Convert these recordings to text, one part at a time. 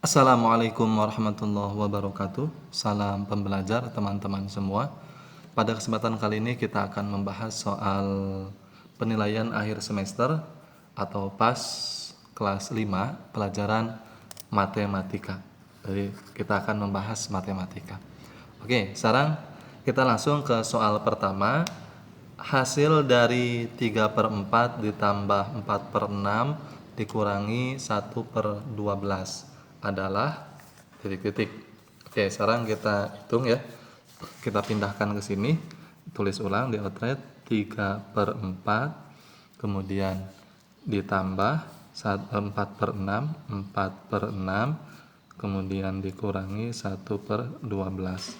Assalamualaikum warahmatullahi wabarakatuh. Salam pembelajar teman-teman semua. Pada kesempatan kali ini kita akan membahas soal penilaian akhir semester atau PAS kelas 5 pelajaran matematika. Jadi kita akan membahas matematika. Oke, sekarang kita langsung ke soal pertama. Hasil dari 3/4 ditambah 4/6 dikurangi 1/12 adalah titik-titik. Oke, sekarang kita hitung ya. Kita pindahkan ke sini, tulis ulang di outlet 3/4, kemudian ditambah 4/6, 4/6, kemudian dikurangi 1/12.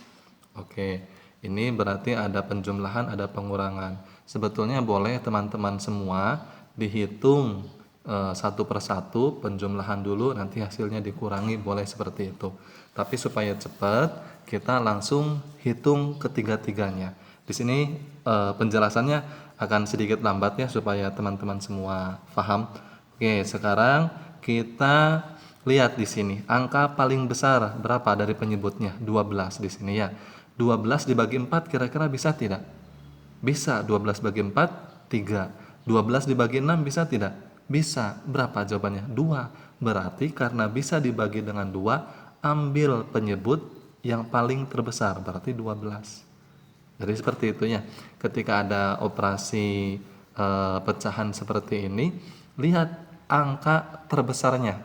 Oke, ini berarti ada penjumlahan, ada pengurangan. Sebetulnya boleh teman-teman semua dihitung satu persatu, penjumlahan dulu, nanti hasilnya dikurangi, boleh seperti itu. Tapi supaya cepat, kita langsung hitung ketiga-tiganya. Di sini penjelasannya akan sedikit lambat ya, supaya teman-teman semua paham. Oke, sekarang kita lihat di sini, angka paling besar berapa dari penyebutnya? 12 di sini ya. 12 dibagi 4 kira-kira bisa tidak? Bisa. 12 bagi 4, 3. 12 dibagi 6 bisa tidak? Bisa. Berapa jawabannya? 2. Berarti karena bisa dibagi dengan 2, ambil penyebut yang paling terbesar, berarti 12. Jadi seperti itu ya. Ketika ada operasi pecahan seperti ini, lihat angka terbesarnya.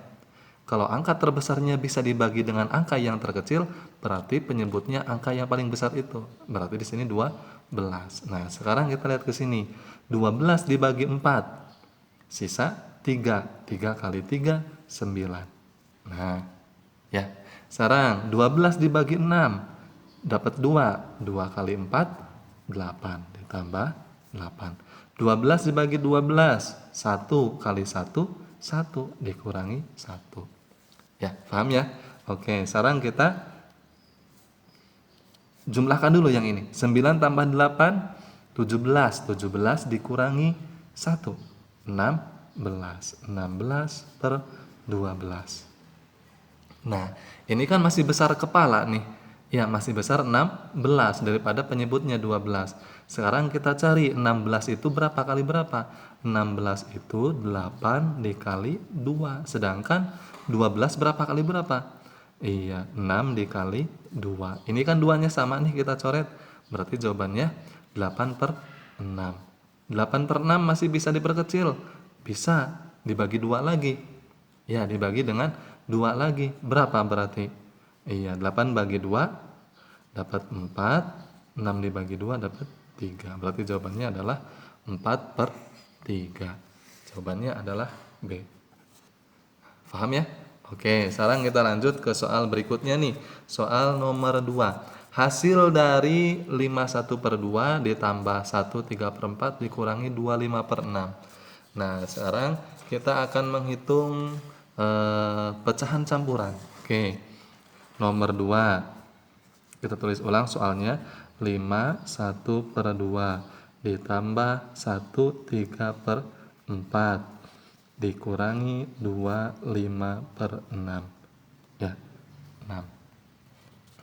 Kalau angka terbesarnya bisa dibagi dengan angka yang terkecil, berarti penyebutnya angka yang paling besar itu. Berarti di sini 12. Nah, sekarang kita lihat ke sini. 12 dibagi 4. Sisa 3. 3 kali 3, 9. Nah, ya. Sekarang 12 dibagi 6. Dapat 2. 2 kali 4, 8. Ditambah 8. 12 dibagi 12. 1 kali 1, 1 dikurangi 1. Ya, paham ya? Oke, sekarang kita jumlahkan dulu yang ini. 9 tambah 8, 17. 17 dikurangi 1, 16. 16 per 12. Nah, ini kan masih besar kepala nih. Ya, masih besar 16 daripada penyebutnya 12. Sekarang kita cari 16 itu berapa kali berapa? 16 itu 8 dikali 2. Sedangkan 12 berapa kali berapa? Iya, 6 dikali 2. Ini kan duanya sama nih, kita coret. Berarti jawabannya 8/6. 8/6 masih bisa diperkecil. Bisa dibagi 2 lagi. Ya, dibagi dengan 2 lagi. Berapa berarti? Iya, 8 bagi 2 dapat 4. 6 dibagi 2 dapat 3. Berarti jawabannya adalah 4/3. Jawabannya adalah B. Paham ya? Oke, sekarang kita lanjut ke soal berikutnya nih. Soal nomor 2. Hasil dari 51/2 ditambah 1/3/4 dikurangi 25/6. Nah, sekarang kita akan menghitung pecahan campuran. Oke. Nomor 2. Kita tulis ulang soalnya. 51/2 ditambah 1/3/4 dikurangi 25/6. Ya, 6.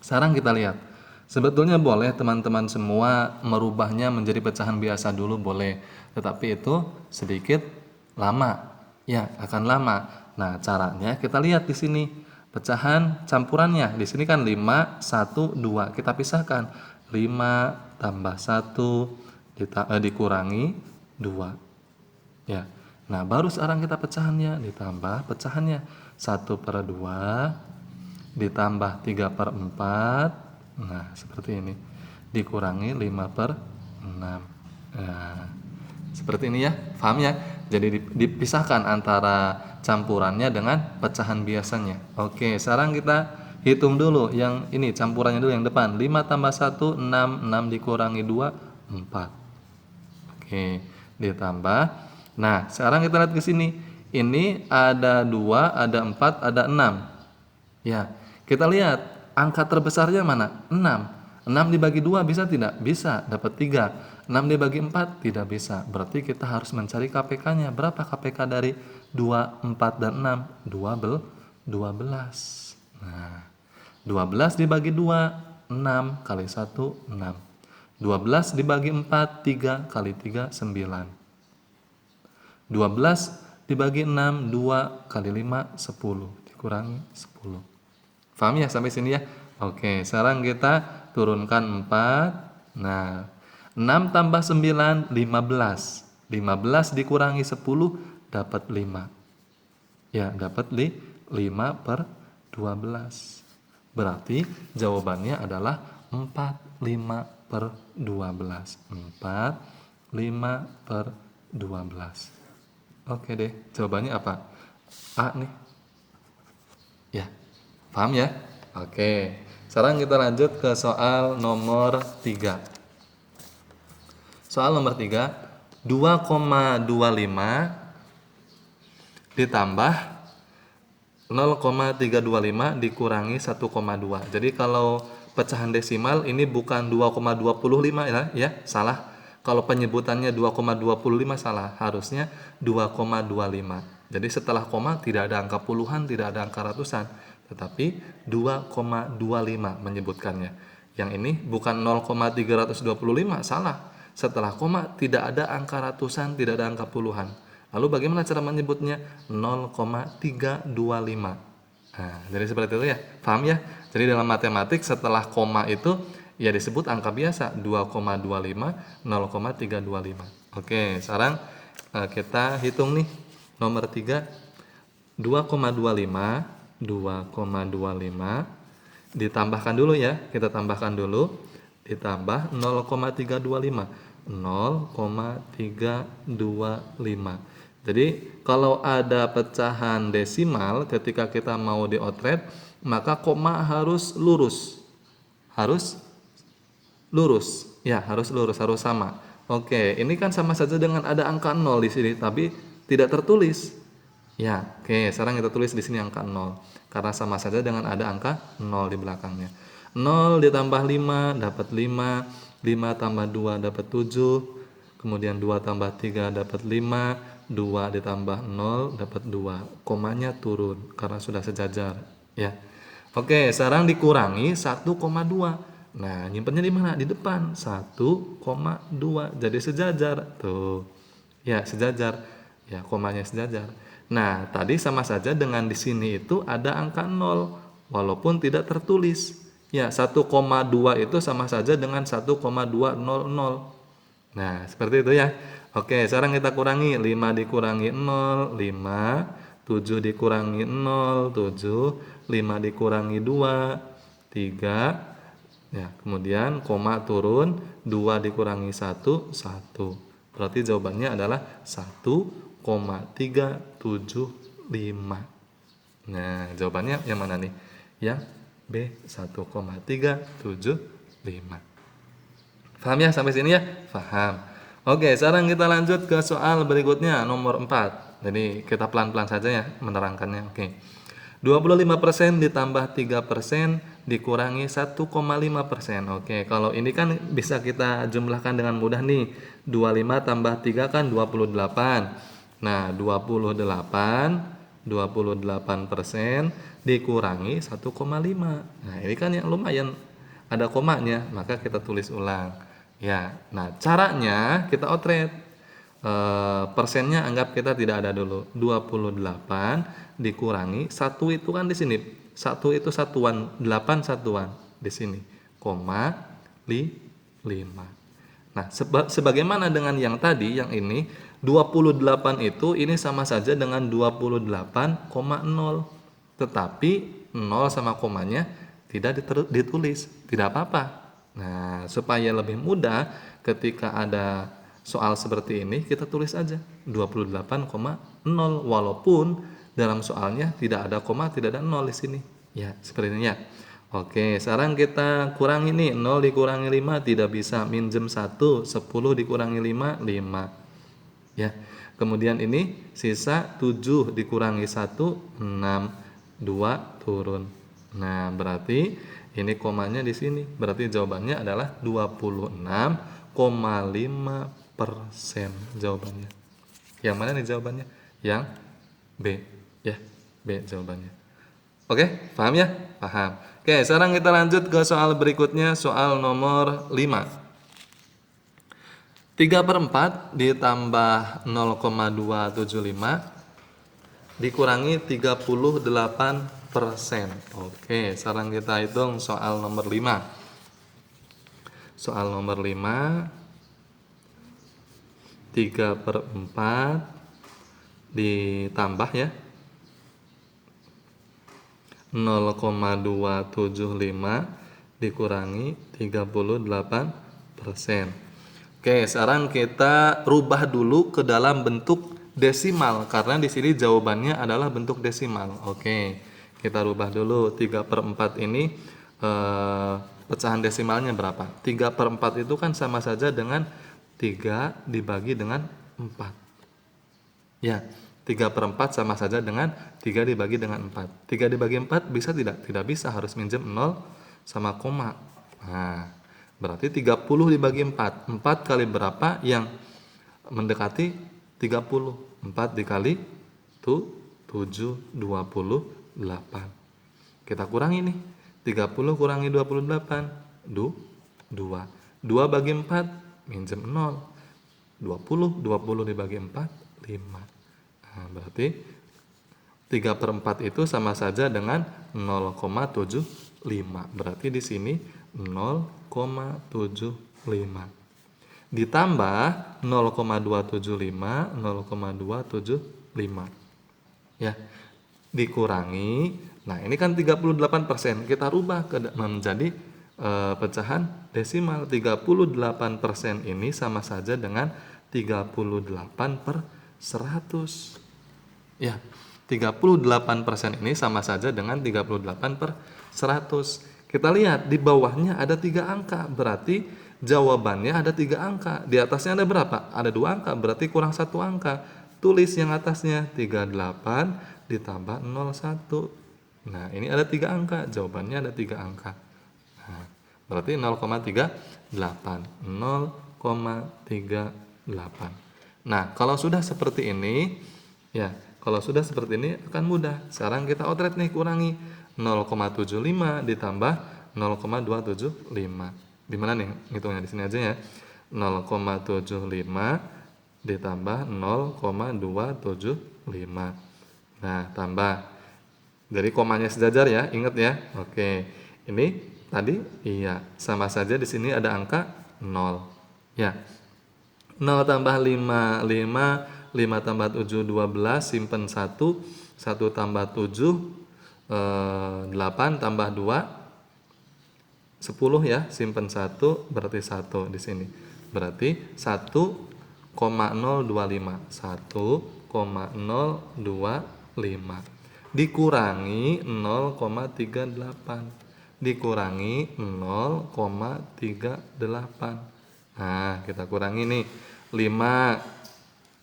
Sekarang kita lihat. Sebetulnya boleh teman-teman semua merubahnya menjadi pecahan biasa dulu, boleh. Tetapi itu sedikit lama. Ya, akan lama. Nah, caranya kita lihat di sini. Pecahan campurannya. Di sini kan 5, 1, 2. Kita pisahkan. 5 tambah 1 dikurangi 2. Ya. Nah, baru sekarang kita pecahannya, ditambah pecahannya 1/2 ditambah 3/4. Nah, seperti ini. Dikurangi 5/6. Nah, seperti ini ya. Paham ya? Jadi dipisahkan antara campurannya dengan pecahan biasanya. Oke, sekarang kita hitung dulu yang ini, campurannya dulu yang depan. 5 tambah 1, 6. 6 dikurangi 2, 4. Oke, ditambah. Nah, sekarang kita lihat ke sini. Ini ada 2, ada 4, ada 6. Ya, kita lihat angka terbesarnya mana? 6. 6 dibagi 2 bisa tidak? Bisa, dapat 3. 6 dibagi 4 tidak bisa. Berarti kita harus mencari KPK-nya. Berapa KPK dari 2, 4, dan 6? 12. Nah, 12 dibagi 2, 6 kali 1, 6. 12 dibagi 4, 3 kali 3, 9. 12 dibagi 6, 2 kali 5, 10. Dikurangi 10. Paham ya sampai sini ya? Oke, sekarang kita turunkan 4. Nah, 6 tambah 9, 15. 15 dikurangi 10, dapat 5. Ya, dapat 5 per 12. Berarti jawabannya adalah 4, 5 per 12. 4, 5 per 12. Oke deh, jawabannya apa? A nih. Ya, paham ya? Oke, sekarang kita lanjut ke soal nomor 3. Soal nomor 3, 2,25 ditambah 0,325 dikurangi 1,2. Jadi kalau pecahan desimal ini bukan 2,25 ya, salah. Kalau penyebutannya 2,25 salah, harusnya 2,25. Jadi setelah koma tidak ada angka puluhan, tidak ada angka ratusan, tetapi 2,25 menyebutkannya. Yang ini bukan 0,325, salah. Setelah koma tidak ada angka ratusan, tidak ada angka puluhan. Lalu bagaimana cara menyebutnya? 0,325. Nah, jadi seperti itu ya. Paham ya? Jadi dalam matematik setelah koma itu ya disebut angka biasa 2,25, 0,325. Oke, sekarang kita hitung nih nomor 3, 2,25 ditambahkan dulu ya. Kita tambahkan dulu, ditambah 0,325. 0,325. Jadi kalau ada pecahan desimal ketika kita mau diotret, maka koma harus lurus. Harus lurus. Ya, harus lurus, harus sama. Oke, ini kan sama saja dengan ada angka 0 di sini, tapi tidak tertulis. Ya, oke, sekarang kita tulis di sini angka 0. Karena sama saja dengan ada angka 0 di belakangnya. 0 ditambah 5 dapat 5, 5 tambah 2 dapat 7, kemudian 2 tambah 3 dapat 5, 2 ditambah 0 dapat 2. Komanya turun karena sudah sejajar, ya. Oke, sekarang dikurangi 1,2. Nah, nyimpennya di mana? Di depan. 1,2. Jadi sejajar. Tuh. Ya, sejajar. Ya, komanya sejajar. Nah, tadi sama saja dengan di sini itu ada angka 0 walaupun tidak tertulis. Ya, 1,2 itu sama saja dengan 1,200. Nah, seperti itu ya. Oke, sekarang kita kurangi. 5 dikurangi 0, 5. 7 dikurangi 0, 7. 5 dikurangi 2, 3. Ya, kemudian koma turun, 2 dikurangi 1, 1. Berarti jawabannya adalah 1,375. Nah, jawabannya yang mana nih? Yang B, 1,375. Paham ya sampai sini ya? Paham. Oke, sekarang kita lanjut ke soal berikutnya, nomor 4. Jadi kita pelan-pelan saja ya menerangkannya. Oke. 25% ditambah 3% dikurangi 1,5%. Oke, kalau ini kan bisa kita jumlahkan dengan mudah nih. 25 tambah 3 kan 28. Nah, 28% dikurangi 1,5. Nah, ini kan yang lumayan ada komanya, maka kita tulis ulang. Ya, nah caranya kita otret. Persennya anggap kita tidak ada dulu. 28 dikurangi 1 itu kan di sini. 1 itu satuan, 8 satuan di sini. Koma 5. Nah, sebagaimana dengan yang tadi, yang ini 28 itu ini sama saja dengan 28,0. Tetapi 0 sama komanya tidak ditulis, tidak apa-apa. Nah, supaya lebih mudah ketika ada soal seperti ini kita tulis aja 28,0 walaupun dalam soalnya tidak ada koma, tidak ada 0 di sini. Ya, seperti ini ya. Oke, sekarang kita kurangi nih, 0 dikurangi 5 tidak bisa, minjem 1, 10 dikurangi 5, 5. Ya. Kemudian ini sisa 7 dikurangi 1, 6, 2 turun. Nah, berarti ini komanya di sini. Berarti jawabannya adalah 26,5% jawabannya. Yang mana nih jawabannya? Yang B, ya. B jawabannya. Oke, paham ya? Paham. Oke, sekarang kita lanjut ke soal berikutnya, soal nomor 5. 3/4 ditambah 0,275 dikurangi 38%. Oke, sekarang kita hitung soal nomor 5. Soal nomor 5, 3/4 ditambah ya 0,275 dikurangi 38%. Oke, sekarang kita rubah dulu ke dalam bentuk desimal karena di sini jawabannya adalah bentuk desimal. Oke, kita rubah dulu 3/4 ini pecahan desimalnya berapa? 3/4 itu kan sama saja dengan 3 dibagi dengan 4. Ya, 3/4 sama saja dengan 3 dibagi dengan 4. 3 dibagi 4 bisa tidak? Tidak bisa, harus minjem 0 sama koma. Nah, berarti 30 dibagi 4. 4 kali berapa yang mendekati 30? 4 dikali 7, 28. Kita kurangi nih. 30 kurangi 28, 2. 2 bagi 4, minjem 0. 20 dibagi 4, 5. Nah, berarti 3/4 itu sama saja dengan 0,75. Berarti di sini 0,75. Ditambah 0,275, 0,275. Ya, dikurangi. Nah, ini kan 38%. Kita rubah menjadi pecahan desimal. 38% ini sama saja dengan 38/100. Ya, 38% ini sama saja dengan 38/100. Kita lihat di bawahnya ada 3 angka, berarti jawabannya ada 3 angka. Di atasnya ada berapa? Ada 2 angka, berarti kurang 1 angka. Tulis yang atasnya 38 ditambah 01. Nah, ini ada 3 angka, jawabannya ada 3 angka. Nah, berarti 0,38. 0,38. Nah, kalau sudah seperti ini, ya, kalau sudah seperti ini akan mudah. Sekarang kita outret nih, kurangi 0,75 ditambah 0,275. Di mana nih? Hitungnya di sini aja ya. 0,75 ditambah 0,275. Nah, tambah. Jadi komanya sejajar ya, ingat ya. Oke. Ini tadi iya, sama saja di sini ada angka 0. Ya. 0 tambah 5, 5, 5 tambah 7, 12, simpen 1, 1 tambah 7, 8 tambah 2, 10 ya, simpen 1, berarti 1 di sini. Berarti 1,025. 1,025 dikurangi 0,38. Dikurangi 0,38. Nah, kita kurangi nih. 5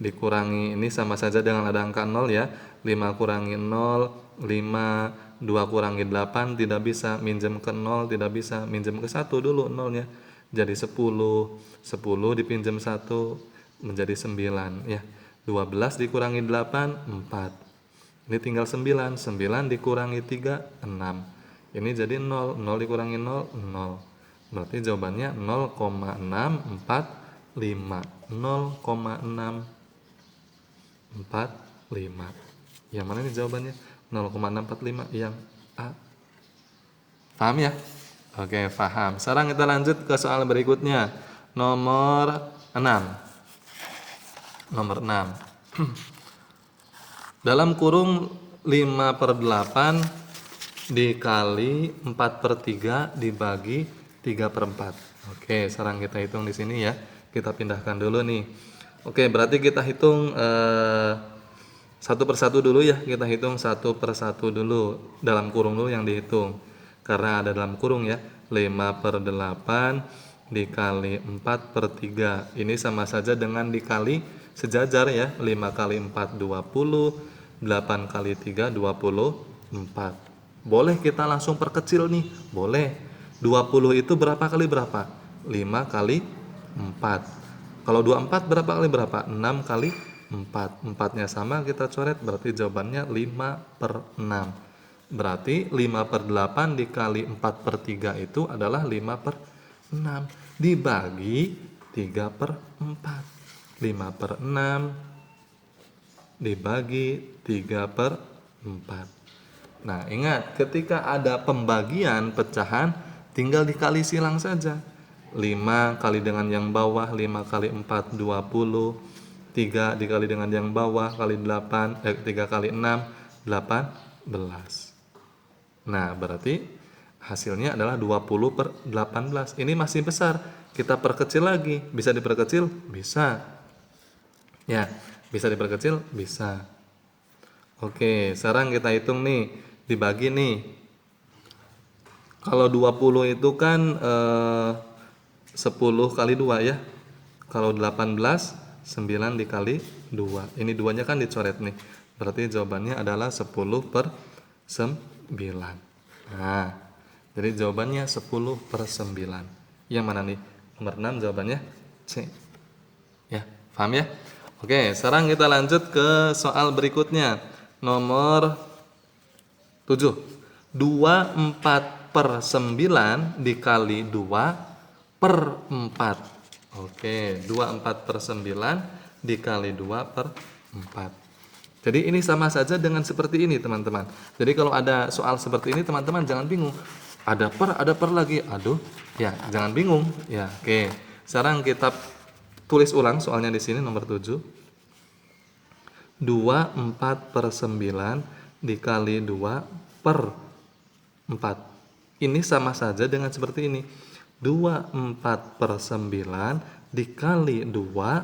dikurangi, ini sama saja dengan ada angka 0 ya. 5 kurangi 0, 5. 2 kurangi 8, tidak bisa. Minjem ke 0, tidak bisa. Minjem ke 1 dulu 0-nya. Jadi 10. 10 dipinjam 1, menjadi 9 ya. 12 dikurangi 8, 4. Ini tinggal 9. 9 dikurangi 3, 6. Ini jadi 0. 0 dikurangi 0, 0. Berarti jawabannya 0,645. 0,645. Yang mana nih jawabannya? 0,645 yang A. Paham ya? Oke, paham. Sekarang kita lanjut ke soal berikutnya. Nomor 6. Nomor 6. Dalam kurung 5/8 dikali 4/3 dibagi 3/4. Oke, sekarang kita hitung di sini ya. Kita pindahkan dulu nih. Oke, berarti kita hitung satu persatu dulu ya. Kita hitung satu persatu dulu. Dalam kurung dulu yang dihitung. Karena ada dalam kurung ya. 5/8 dikali 4/3. Ini sama saja dengan dikali sejajar ya. 5 kali 4, 20. 8 kali 3, 24. Boleh kita langsung perkecil nih. Boleh. 20 itu berapa kali berapa? 5 kali 4. Kalau 24 berapa kali berapa? 6 kali 4. 4-nya sama kita coret, berarti jawabannya 5/6. Berarti 5/8 dikali 4/3 itu adalah 5/6 dibagi 3/4. 5/6 dibagi 3/4. Nah, ingat ketika ada pembagian pecahan tinggal dikali silang saja. 5 kali dengan yang bawah, 5 kali 4 20. 3 dikali dengan yang bawah kali 8, 3 kali 6 18. Nah, berarti hasilnya adalah 20/18. Ini masih besar. Kita perkecil lagi. Bisa diperkecil? Bisa. Ya, bisa diperkecil? Bisa. Oke, sekarang kita hitung nih. Dibagi nih. Kalau 20 itu kan 10 kali 2 ya. Kalau 18, 9 dikali 2. Ini duanya kan dicoret nih. Berarti jawabannya adalah 10/9. Nah, jadi jawabannya 10/9. Yang mana nih? Nomor 6 jawabannya C. Ya, paham ya? Oke, sekarang kita lanjut ke soal berikutnya. Nomor 7. 24/9 dikali 2/4. Oke, 24/9 dikali 2/4. Jadi ini sama saja dengan seperti ini, teman-teman. Jadi kalau ada soal seperti ini, teman-teman jangan bingung. Ada per lagi. Aduh, ya, jangan bingung. Ya, oke. Sekarang kita tulis ulang soalnya di sini nomor 7. 24/9 dikali 2/4. Ini sama saja dengan seperti ini. 24/9 dikali 2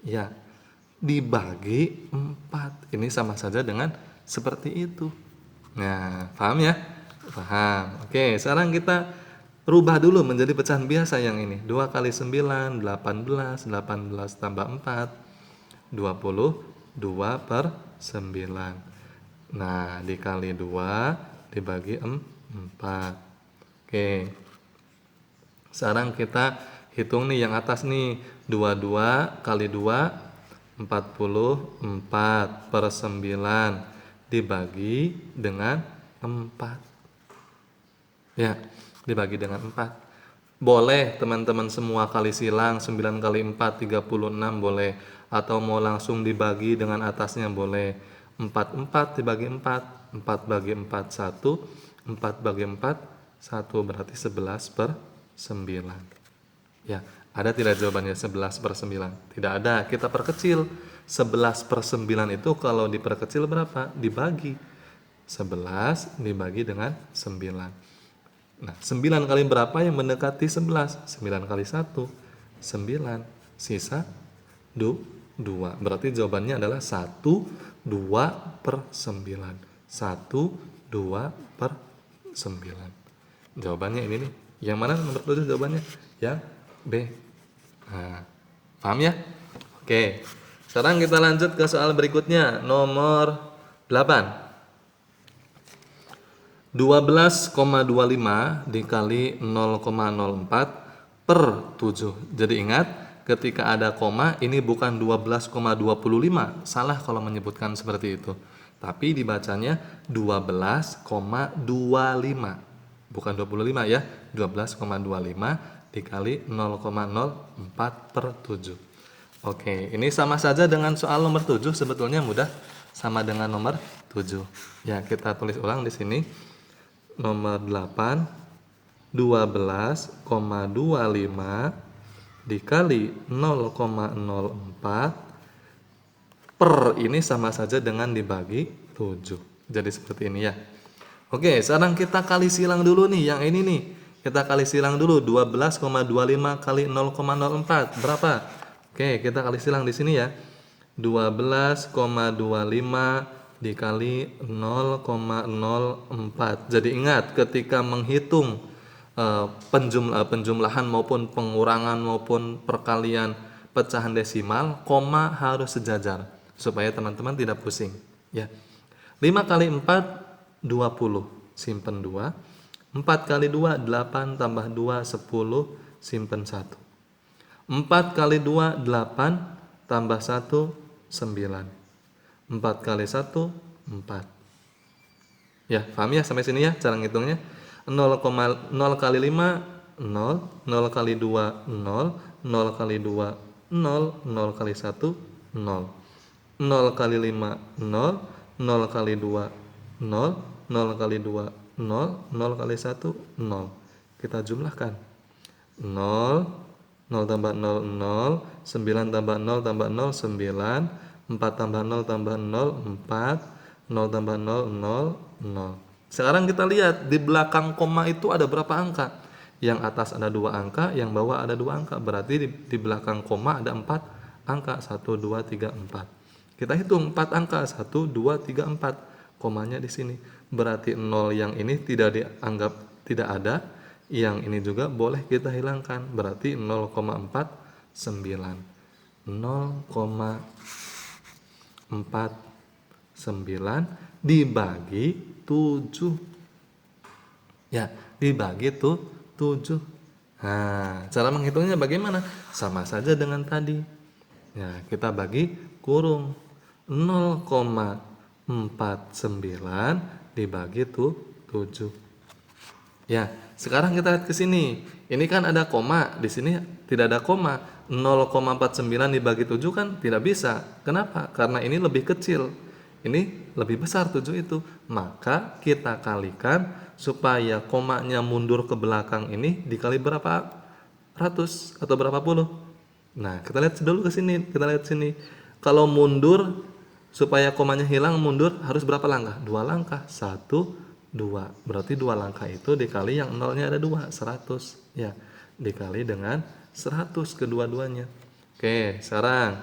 ya dibagi 4. Ini sama saja dengan seperti itu. Nah, paham ya? Paham. Oke, sekarang kita rubah dulu menjadi pecahan biasa yang ini. 2 kali 9, 18. 18 tambah 4, 20. 2/9. Nah, dikali 2 dibagi 4. Oke. Sekarang kita hitung nih yang atas nih. 22 kali 2, 44/9 dibagi dengan 4. Ya, dibagi dengan 4. Boleh teman-teman semua kali silang. 9 kali 4 36 boleh. Atau mau langsung dibagi dengan atasnya boleh. 4 dibagi 4. 4 bagi 4 1. 4 bagi 4 1. Berarti 11/9. Ya, ada tidak jawabannya 11/9? Tidak ada. Kita perkecil. 11/9 itu kalau diperkecil berapa? Dibagi. 11 dibagi dengan 9. Nah, 9 kali berapa yang mendekati 11? 9 kali 1, 9. Sisa 2. Berarti jawabannya adalah 1/2/9. 1/2/9. Jawabannya ini nih. Yang mana nomor 7 jawabannya? Yang B. Nah, paham ya? Oke. Sekarang kita lanjut ke soal berikutnya. Nomor 8. 12,25 dikali 0,04/7. Jadi ingat, ketika ada koma ini bukan 12,25. Salah kalau menyebutkan seperti itu. Tapi dibacanya 12,25. Bukan 25 ya. 12,25 dikali 0,04/7. Oke, ini sama saja dengan soal nomor 7, sebetulnya mudah, sama dengan nomor 7. Ya, kita tulis ulang di sini. Nomor 8, 12,25 dikali 0,04 per ini sama saja dengan dibagi 7. Jadi seperti ini ya. Oke, sekarang kita kali silang dulu nih yang ini nih. Kita kali silang dulu 12,25 kali 0,04 berapa? Oke, kita kali silang di sini ya. 12,25 dikali 0,04. Jadi ingat ketika menghitung penjumlahan maupun pengurangan maupun perkalian pecahan desimal, koma harus sejajar supaya teman-teman tidak pusing ya. 5 kali 4 20, simpen 2. 4 kali 2 8 tambah 2 10, simpen 1. 4 kali 2 8 tambah 1 9. 4 kali 1 4. Ya, paham ya sampai sini ya cara ngitungnya? 0 kali 5 0, 0 kali 2 0, 0 kali 2 0, 0 kali 1 0. 0 kali 5 0, 0 kali 2 0, 0 kali 2 0, 0 kali 1 0. Kita jumlahkan. 0, 0 tambah 0 0, 9 tambah 0 tambah 0 9, 4 tambah 0 tambah 0 4, 0 tambah 0 0 0. Sekarang kita lihat di belakang koma itu ada berapa angka? Yang atas ada 2 angka, yang bawah ada 2 angka. Berarti di belakang koma ada 4 angka. 1 2 3 4. Kita hitung 4 angka. 1 2 3 4. Komanya di sini. Berarti 0 yang ini tidak dianggap tidak ada. Yang ini juga boleh kita hilangkan. Berarti 0,49. 0,49 dibagi 7. Ya, dibagi 7. Nah, cara menghitungnya bagaimana? Sama saja dengan tadi. Ya, kita bagi kurung. 0,49 dibagi 7. Ya, sekarang kita lihat ke sini. Ini kan ada koma, di sini tidak ada koma. 0,49 dibagi 7 kan tidak bisa. Kenapa? Karena ini lebih kecil. Ini lebih besar 7 itu. Maka kita kalikan supaya komanya mundur ke belakang ini dikali berapa ratus atau berapa puluh. Nah, kita lihat dulu ke sini. Kita lihat sini. Kalau mundur supaya komanya hilang mundur harus berapa langkah? 2 langkah. 1 2. Berarti 2 langkah itu dikali yang nolnya ada 2, 100. Ya, dikali dengan 100 kedua-duanya. Oke, sekarang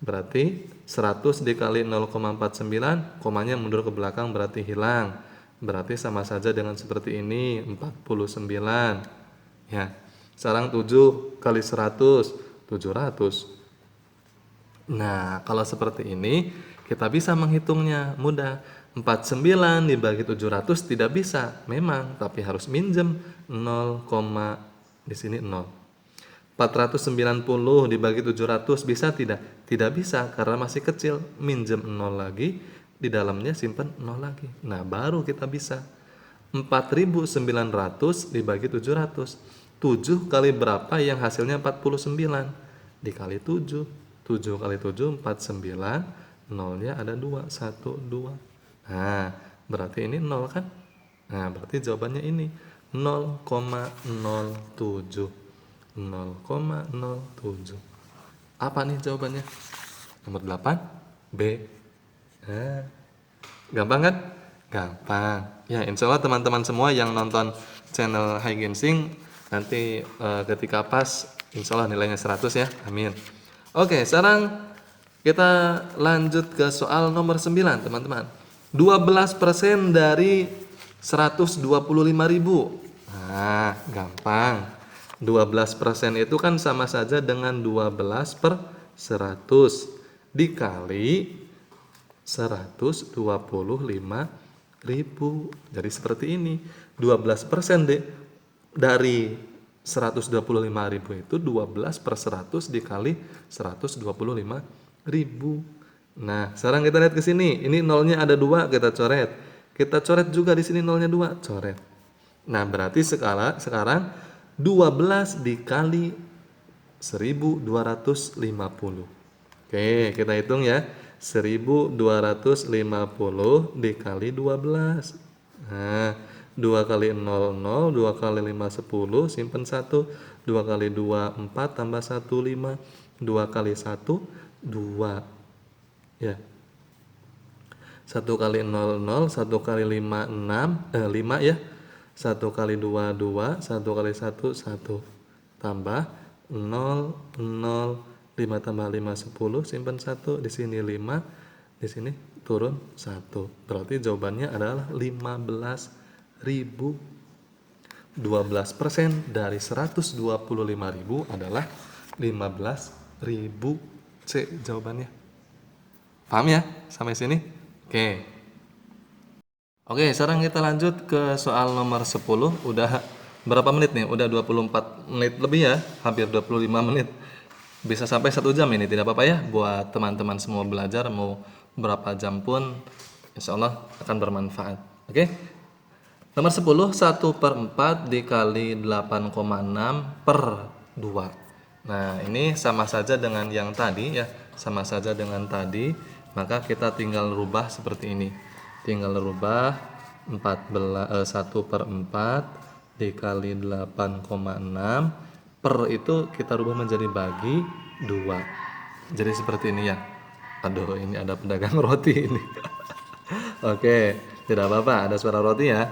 berarti 100 dikali 0,49, komanya mundur ke belakang berarti hilang. Berarti sama saja dengan seperti ini, 49. Ya. Sekarang 7 kali 100, 700. Nah, kalau seperti ini kita bisa menghitungnya mudah. 49 dibagi 700 tidak bisa, memang, tapi harus minjem 0, di sini 0. 490 dibagi 700 bisa tidak? Tidak bisa karena masih kecil, minjem 0 lagi, di dalamnya simpan 0 lagi. Nah, baru kita bisa. 4.900 dibagi 700. 7 kali berapa yang hasilnya 49? Dikali 7. 7 kali 7 49, nolnya ada 2, 1 2. Nah, berarti ini 0 kan? Nah, berarti jawabannya ini 0,07. 0,07. Apa nih jawabannya? Nomor 8 B. Nah, gampang kan? Gampang. Ya, insya Allah teman-teman semua yang nonton channel Hai Ginsing nanti ketika pas insya Allah nilainya 100 ya. Amin. Oke, sekarang kita lanjut ke soal nomor 9 teman-teman. 12% dari 125.000. Nah, gampang. 12% itu kan sama saja dengan 12 per 100 dikali 125.000. Jadi seperti ini. 12% dari 125.000 itu 12 per 100 dikali 125.000. Nah, sekarang kita lihat ke sini. Ini nolnya ada 2, kita coret. Kita coret juga di sini nolnya 2, coret. Nah, berarti sekarang 12 dikali 1250. Oke, kita hitung ya. 1250 dikali 12. Nah, 2 kali 0 0, 2 kali 5 10, simpen 1. 2 kali 2 4 tambah 1 5. 2 kali 1 2. Ya. 1 kali 0 0, 1 kali 5 5 ya. 1 kali 2 2, 1 kali 1 1. Tambah 0 0, 5 tambah 5 10, simpan 1, di sini 5, di sini turun 1. Berarti jawabannya adalah 15.000. 12% dari 125.000 adalah 15.000. C jawabannya. Paham ya sampai sini? Oke, sekarang kita lanjut ke soal nomor 10. Udah berapa menit nih? Udah 24 menit lebih ya, hampir 25 menit. Bisa sampai 1 jam ini, tidak apa-apa ya. Buat teman-teman semua belajar, mau berapa jam pun insya Allah akan bermanfaat. Oke. Nomor 10, 1/4 dikali 8,6 per 2. Nah, ini sama saja dengan yang tadi ya, sama saja dengan tadi, maka kita tinggal rubah seperti ini. Tinggal rubah 1/4 dikali 8,6 per itu kita rubah menjadi bagi 2. Jadi seperti ini ya. Aduh, ini ada pedagang roti ini. Oke, tidak apa-apa, ada suara roti ya.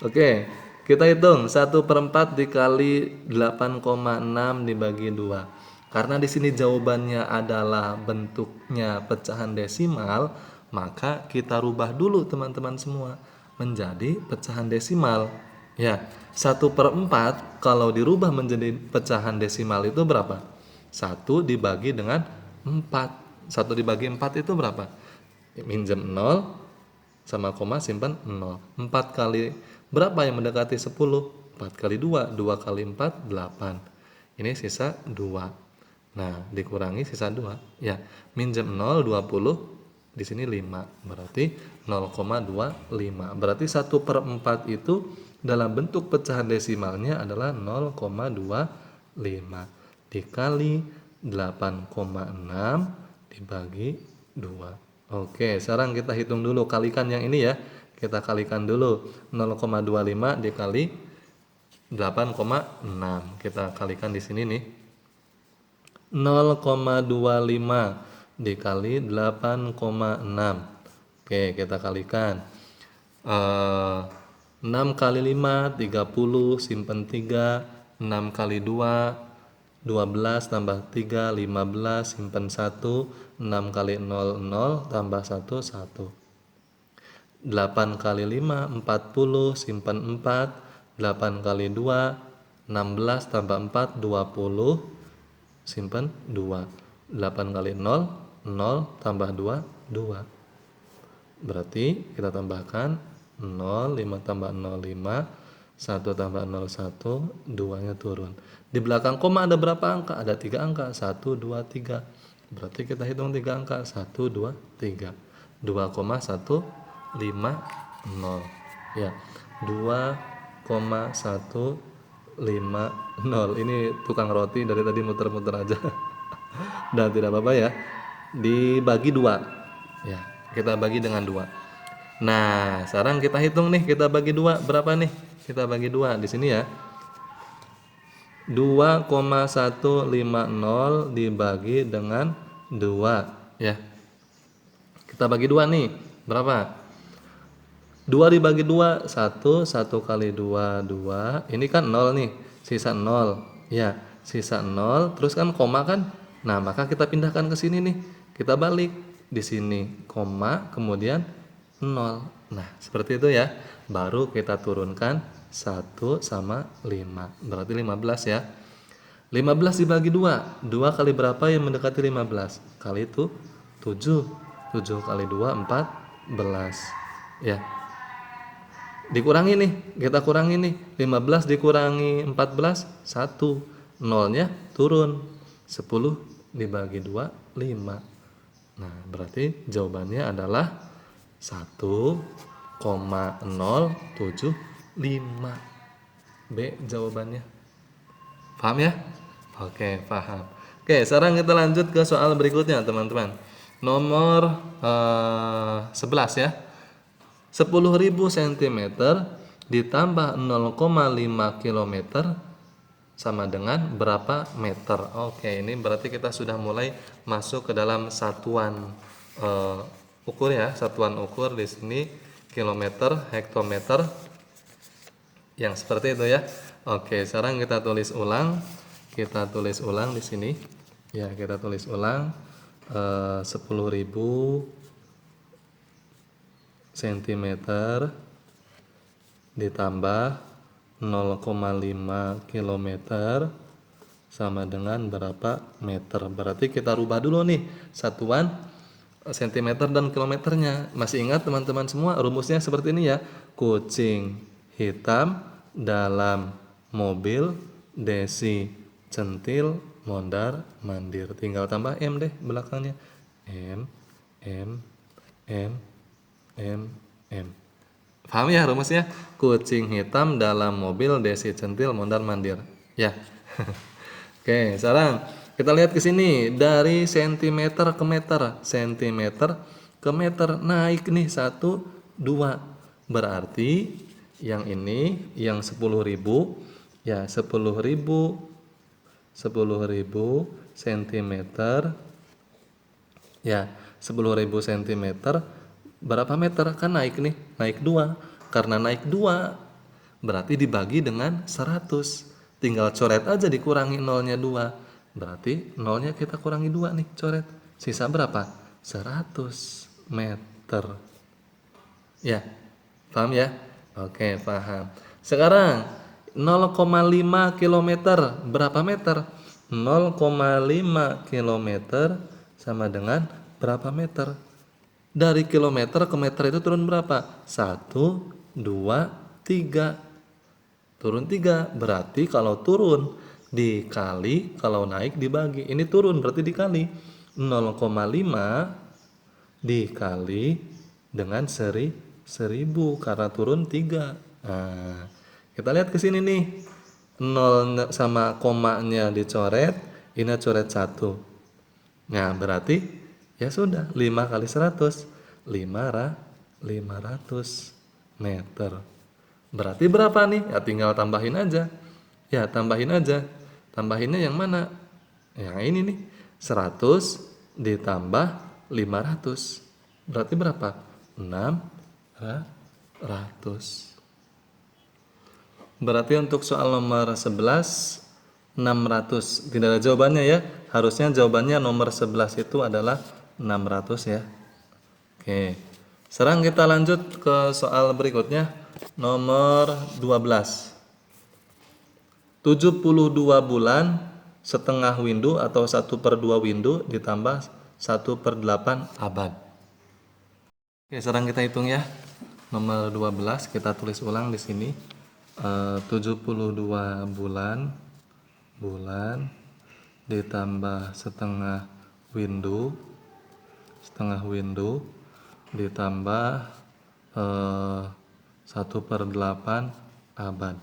Oke, kita hitung 1/4 dikali 8,6 dibagi 2. Karena di sini jawabannya adalah bentuknya pecahan desimal, maka kita rubah dulu teman-teman semua menjadi pecahan desimal. Ya, 1/4 kalau dirubah menjadi pecahan desimal itu berapa? 1 dibagi dengan 4. 1 dibagi 4 itu berapa? Minjem 0 sama koma simpan 0. 4 kali berapa yang mendekati 10? 4 kali 2, 2 kali 4, 8. Ini sisa 2. Nah, dikurangi sisa 2. Ya, minjem 0, 20. Di sini 5. Berarti 0,25. Berarti 1/4 itu dalam bentuk pecahan desimalnya adalah 0,25 dikali 8,6 dibagi 2. Oke, sekarang kita hitung dulu, kalikan yang ini ya. Kita kalikan dulu 0,25 dikali 8,6. Kita kalikan di sini nih. 0,25 dikali 8,6. Oke, kita kalikan. 6 kali 5, 30, simpan 3. 6 kali 2, 12 tambah 3, 15, simpan 1. 6 kali 0, 0, tambah 1, 1. 8 kali 5, 40, simpan 4. 8 kali 2, 16, tambah 4, 20, simpan 2. 8 kali 0, 0, tambah 2, 2. Berarti kita tambahkan 0, 5 tambah 0, 5, 1 tambah 0, 1, 2-nya turun. Di belakang koma ada berapa angka? Ada 3 angka, 1, 2, 3. Berarti kita hitung 3 angka, 1, 2, 3. 2,150. Ya, 2,150. Ini tukang roti dari tadi muter-muter aja. Dan tidak apa-apa ya. Dibagi 2. Ya, kita bagi dengan 2. Nah, sekarang kita hitung nih, kita bagi 2 berapa nih? Kita bagi 2 di sini ya. 2,150 dibagi dengan 2 ya. Kita bagi 2 nih. Berapa? 2 dibagi 2, 1, 1 kali 2, 2. Ini kan 0 nih, sisa 0. Ya, sisa 0, terus kan koma kan? Nah, maka kita pindahkan ke sini nih. Kita balik di sini, koma, kemudian 0. Nah, seperti itu ya. Baru kita turunkan 1 sama 5. Berarti 15 ya. 15 dibagi 2. 2 kali berapa yang mendekati 15? Kali itu 7. 7 kali 2, 14. Ya. Dikurangi nih, kita kurangi nih. 15 dikurangi 14, 1. Nolnya turun. 10 dibagi 2, 5. Nah, berarti jawabannya adalah 1,075. B jawabannya. Paham ya? Oke, paham. Oke, sekarang kita lanjut ke soal berikutnya, teman-teman. Nomor 11 ya. 10.000 cm ditambah 0,5 km sama dengan berapa meter? Oke, ini berarti kita sudah mulai masuk ke dalam satuan ukur ya, satuan ukur di sini kilometer, hektometer, yang seperti itu ya. Oke, sekarang kita tulis ulang. Kita tulis ulang di sini. Ya, kita tulis ulang 10.000 cm ditambah 0,5 km sama dengan berapa meter. Berarti kita rubah dulu nih satuan cm dan kilometernya. Masih ingat teman-teman semua rumusnya seperti ini ya. Kucing hitam dalam mobil, desi centil mondar mandir. Tinggal tambah M deh belakangnya. M M. Paham ya rumusnya? Kucing hitam dalam mobil, Desi centil mondar-mandir. Ya. Oke, sekarang kita lihat ke sini dari sentimeter ke meter, sentimeter ke meter naik nih 1, 2. Berarti yang ini yang 10.000 ya 10.000 sentimeter ya 10.000 sentimeter berapa meter kan naik nih naik 2 karena naik 2 berarti dibagi dengan 100 tinggal coret aja dikurangi nolnya 2 berarti nolnya kita kurangi 2 nih coret sisa berapa 100 meter ya paham ya oke paham sekarang 0,5 kilometer berapa meter 0,5 kilometer sama dengan berapa meter dari kilometer ke meter itu turun berapa 1, 2, 3 turun 3 berarti kalau turun dikali kalau naik dibagi ini turun berarti dikali 0,5 dikali dengan 1000 karena turun 3. Nah, kita lihat ke sini nih. 0 sama komanya dicoret, ini coret 1. Nah, berarti ya sudah 5 kali 100, 500 meter. Berarti berapa nih? Ya tinggal tambahin aja. Ya, tambahin aja. Tambahinnya yang mana? Yang ini nih. 100 ditambah 500. Berarti berapa? 600. Berarti untuk soal nomor 11 600. Tidak ada jawabannya ya. Harusnya jawabannya nomor 11 itu adalah 600 ya. Oke. Sekarang kita lanjut ke soal berikutnya. Nomor 12. 72 bulan setengah windu atau 1/2 windu ditambah 1/8 abad. Oke, sekarang kita hitung ya. Nomor 12 kita tulis ulang di sini. 72 bulan ditambah setengah windu ditambah 1/8 abad.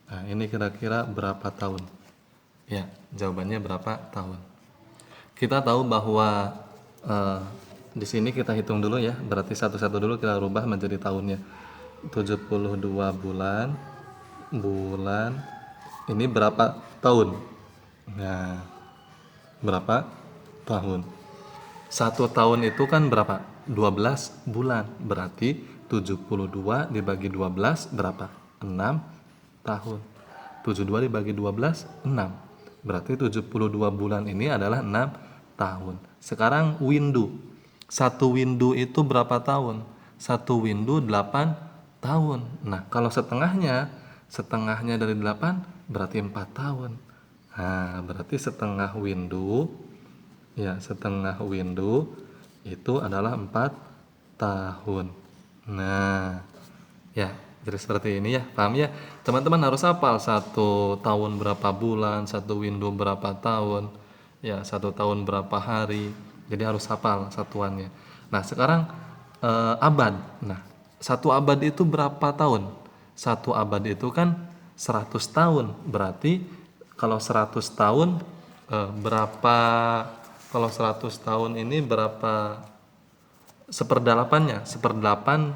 Nah, ini kira-kira berapa tahun? Ya, jawabannya berapa tahun? Kita tahu bahwa di sini kita hitung dulu ya, berarti satu-satu dulu kita rubah menjadi tahunnya. 72 bulan ini berapa tahun? Nah, berapa tahun? 1 tahun itu kan berapa? 12 bulan. Berarti 72 dibagi 12 berapa? 6 tahun. 72 dibagi 12 6. Berarti 72 bulan ini adalah 6 tahun. Sekarang windu. 1 windu itu berapa tahun? 1 windu 8 tahun. Nah, kalau setengahnya dari 8 berarti 4 tahun. Nah, berarti setengah windu itu adalah 4 tahun. Nah, ya, jadi seperti ini ya, paham ya? Teman-teman harus hafal 1 tahun berapa bulan, 1 windu berapa tahun, ya 1 tahun berapa hari. Jadi harus hafal satuannya. Nah, sekarang abad. Nah, 1 abad itu berapa tahun? 1 abad itu kan 100 tahun. Berarti kalau 100 tahun berapa? Kalau 100 tahun ini berapa? Seperdelapannya, seperdelapan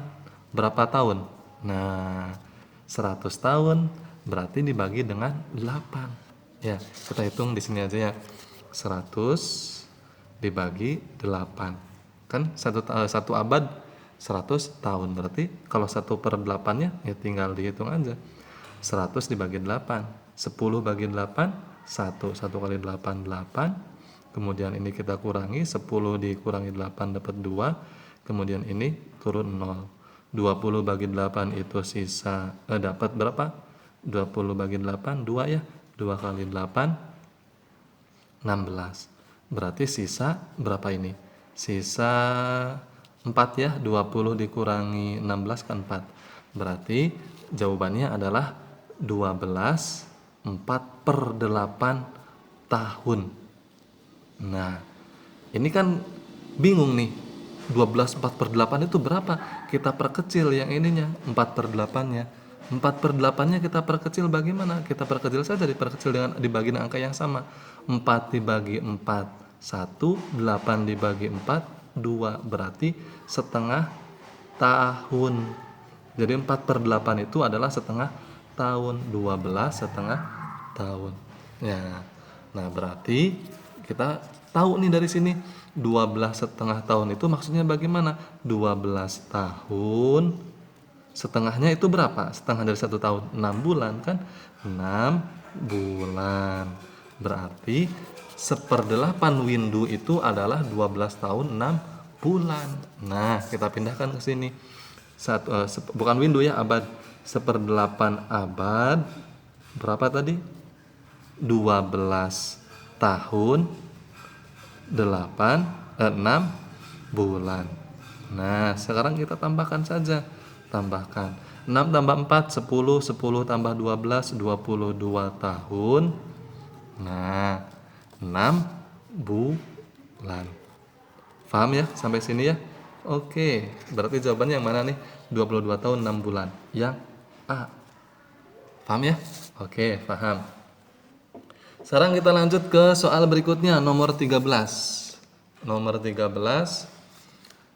berapa tahun? Nah, 100 tahun berarti dibagi dengan 8. Ya, kita hitung di sini aja ya. 100 dibagi 8. Kan 1 abad 100 tahun. Berarti kalau 1/8-nya ya tinggal dihitung aja. 100 dibagi 8. 10 bagi 8, 1. 1 kali 8, 8. Kemudian ini kita kurangi, 10 dikurangi 8 dapat 2. Kemudian ini turun 0. 20 bagi 8 itu sisa dapat berapa? 20 bagi 8 2 ya. 2 kali 8 16. Berarti sisa berapa ini? Sisa 4 ya. 20 dikurangi 16 kan 4. Berarti jawabannya adalah 12 4/8 tahun. Nah, ini kan bingung nih. 12/4/8 itu berapa? Kita perkecil yang ininya, 4/8-nya. 4/8-nya kita perkecil bagaimana? Kita perkecil saja, diperkecil dengan dibagi dengan angka yang sama. 4 dibagi 4, 1, 8 dibagi 4, 2, berarti setengah tahun. Jadi 4/8 itu adalah setengah tahun, 12 setengah tahun. Ya. Nah, berarti kita tahu nih dari sini 12 setengah tahun itu maksudnya bagaimana? 12 tahun setengahnya itu berapa? Setengah dari 1 tahun 6 bulan kan? 6 bulan. Berarti 1/8 windu itu adalah 12 tahun 6 bulan. Nah, kita pindahkan ke sini. Bukan windu ya, abad. 1/8 abad berapa tadi? 12 tahun 6 bulan. Nah, sekarang kita tambahkan saja. Tambahkan 6 tambah 4 10, 10 tambah 12 22 tahun. Nah, 6 bulan. Paham ya sampai sini ya? Oke, berarti jawabannya yang mana nih? 22 tahun 6 bulan. Yang A. Paham ya? Oke, paham. Sekarang kita lanjut ke soal berikutnya, nomor 13. Nomor 13.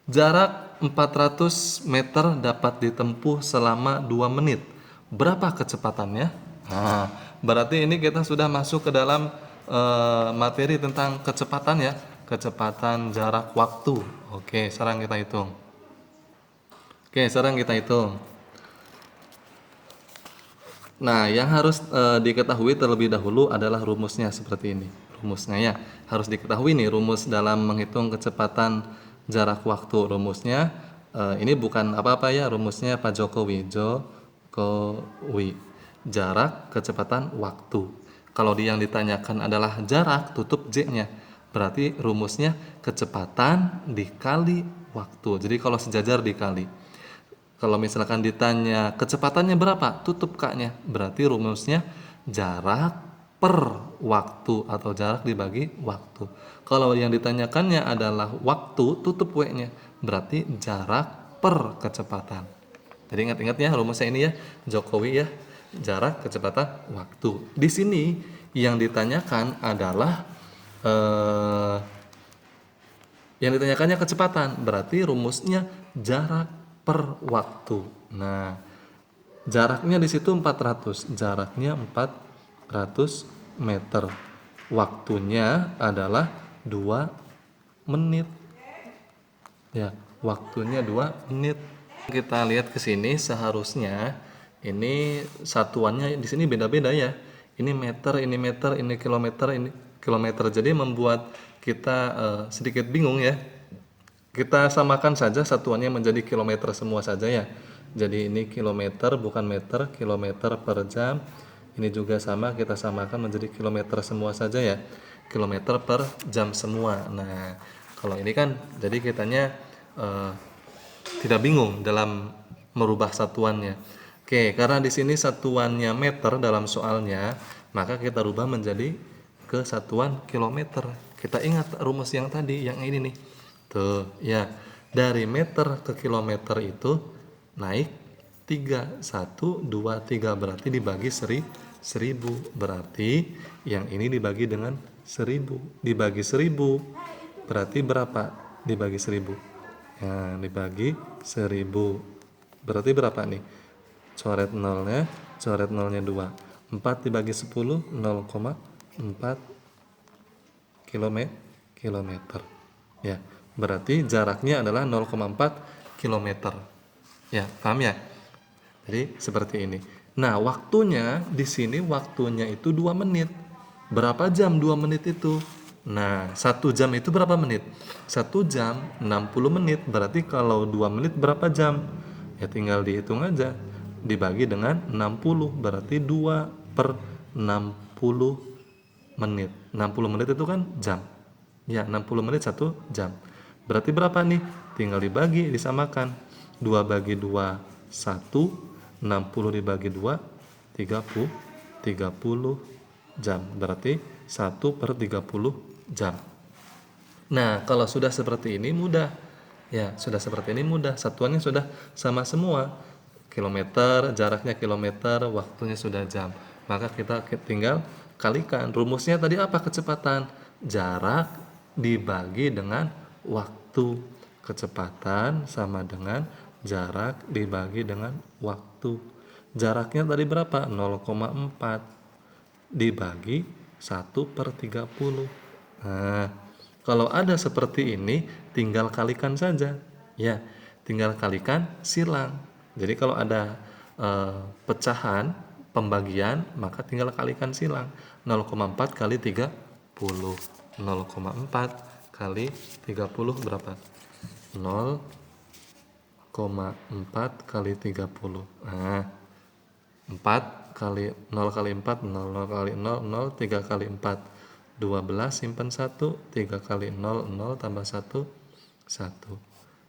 Jarak 400 meter dapat ditempuh selama 2 menit. Berapa kecepatannya? Nah, berarti ini kita sudah masuk ke dalam materi tentang kecepatan ya. Kecepatan jarak waktu. Oke, sekarang kita hitung. Nah, yang harus diketahui terlebih dahulu adalah rumusnya seperti ini. Rumusnya ya, harus diketahui nih rumus dalam menghitung kecepatan jarak waktu. Rumusnya ini bukan apa-apa ya, rumusnya Pak Jokowi. Jarak kecepatan waktu. Kalau yang ditanyakan adalah jarak, tutup J-nya. Berarti rumusnya kecepatan dikali waktu. Jadi kalau sejajar dikali. Kalau misalkan ditanya kecepatannya berapa, tutup K-nya. Berarti rumusnya jarak per waktu atau jarak dibagi waktu. Kalau yang ditanyakannya adalah waktu, tutup W-nya. Berarti jarak per kecepatan. Jadi ingat-ingat ya rumusnya ini ya, Jokowi ya, jarak kecepatan waktu. Di sini yang ditanyakan adalah yang ditanyakannya kecepatan. Berarti rumusnya jarak per waktu. Nah, jaraknya di situ 400. Jaraknya 400 meter. Waktunya adalah 2 menit. Ya, waktunya 2 menit. Kita lihat ke sini seharusnya ini satuannya di sini beda-beda ya. Ini meter, ini kilometer, ini kilometer. Jadi membuat kita sedikit bingung ya. Kita samakan saja satuannya menjadi kilometer semua saja ya. Jadi ini kilometer bukan meter, kilometer per jam. Ini juga sama, kita samakan menjadi kilometer semua saja ya. Kilometer per jam semua. Nah, kalau ini kan jadi kitanya tidak bingung dalam merubah satuannya. Oke, karena di sini satuannya meter dalam soalnya, maka kita rubah menjadi ke satuan kilometer. Kita ingat rumus yang tadi, yang ini nih. Tuh, ya. Dari meter ke kilometer itu naik 3. 1, 2, 3. Berarti dibagi 1000. Berarti yang ini dibagi dengan 1000. Dibagi 1000. Berarti berapa? Dibagi 1000. Ya, dibagi 1000. Berarti berapa nih? Coret nolnya 2. 4 dibagi 10, 0,4 kilometer. Ya. Berarti jaraknya adalah 0,4 km. Ya, paham ya? Jadi seperti ini. Nah, waktunya di sini waktunya itu 2 menit. Berapa jam 2 menit itu? Nah, 1 jam itu berapa menit? 1 jam 60 menit. Berarti kalau 2 menit berapa jam? Ya tinggal dihitung aja. Dibagi dengan 60. Berarti 2 per 60 menit. 60 menit itu kan jam. Ya, 60 menit 1 jam. Berarti berapa nih? Tinggal dibagi, disamakan. 2 bagi 2, 1. 60 dibagi 2, 30 jam. Berarti 1 per 30 jam. Nah, kalau sudah seperti ini mudah. Ya, sudah seperti ini mudah. Satuannya sudah sama semua. Kilometer, jaraknya kilometer, waktunya sudah jam. Maka kita tinggal kalikan. Rumusnya tadi apa? Kecepatan. Jarak dibagi dengan waktu. Kecepatan sama dengan jarak dibagi dengan waktu. Jaraknya tadi berapa? 0,4 dibagi 1/30. Nah, kalau ada seperti ini, tinggal kalikan saja. Ya, tinggal kalikan silang. Jadi kalau ada pecahan, pembagian, maka tinggal kalikan silang. 0,4 kali 30. 0,4 kali 30 berapa? 0,4 kali 30. Nah, 4 kali 0 kali 4 0, 0 kali 0 0, 3 kali 4 12, simpan 1, 3 kali 0 0 tambah 1 1.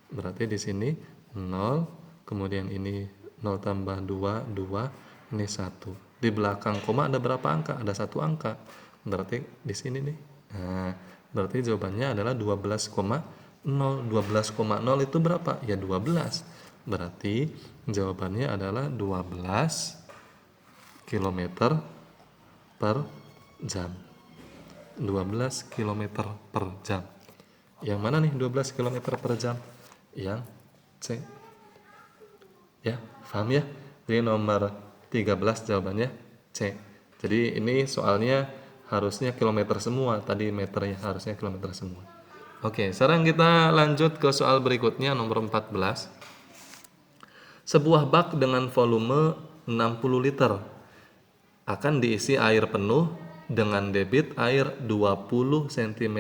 Berarti di sini 0, kemudian ini 0 tambah 2 2, ini 1. Di belakang koma ada berapa angka? Ada 1 angka. Berarti di sini nih. Nah, berarti jawabannya adalah 12,0. 12,0 itu berapa? Ya 12. Berarti jawabannya adalah 12 kilometer per jam. 12 kilometer per jam. Yang mana nih 12 kilometer per jam? Yang C. Ya, paham ya? Jadi nomor 13 jawabannya C. Jadi ini soalnya harusnya kilometer semua, tadi meternya harusnya kilometer semua. Oke, sekarang kita lanjut ke soal berikutnya nomor 14. Sebuah bak dengan volume 60 liter akan diisi air penuh dengan debit air 20 cm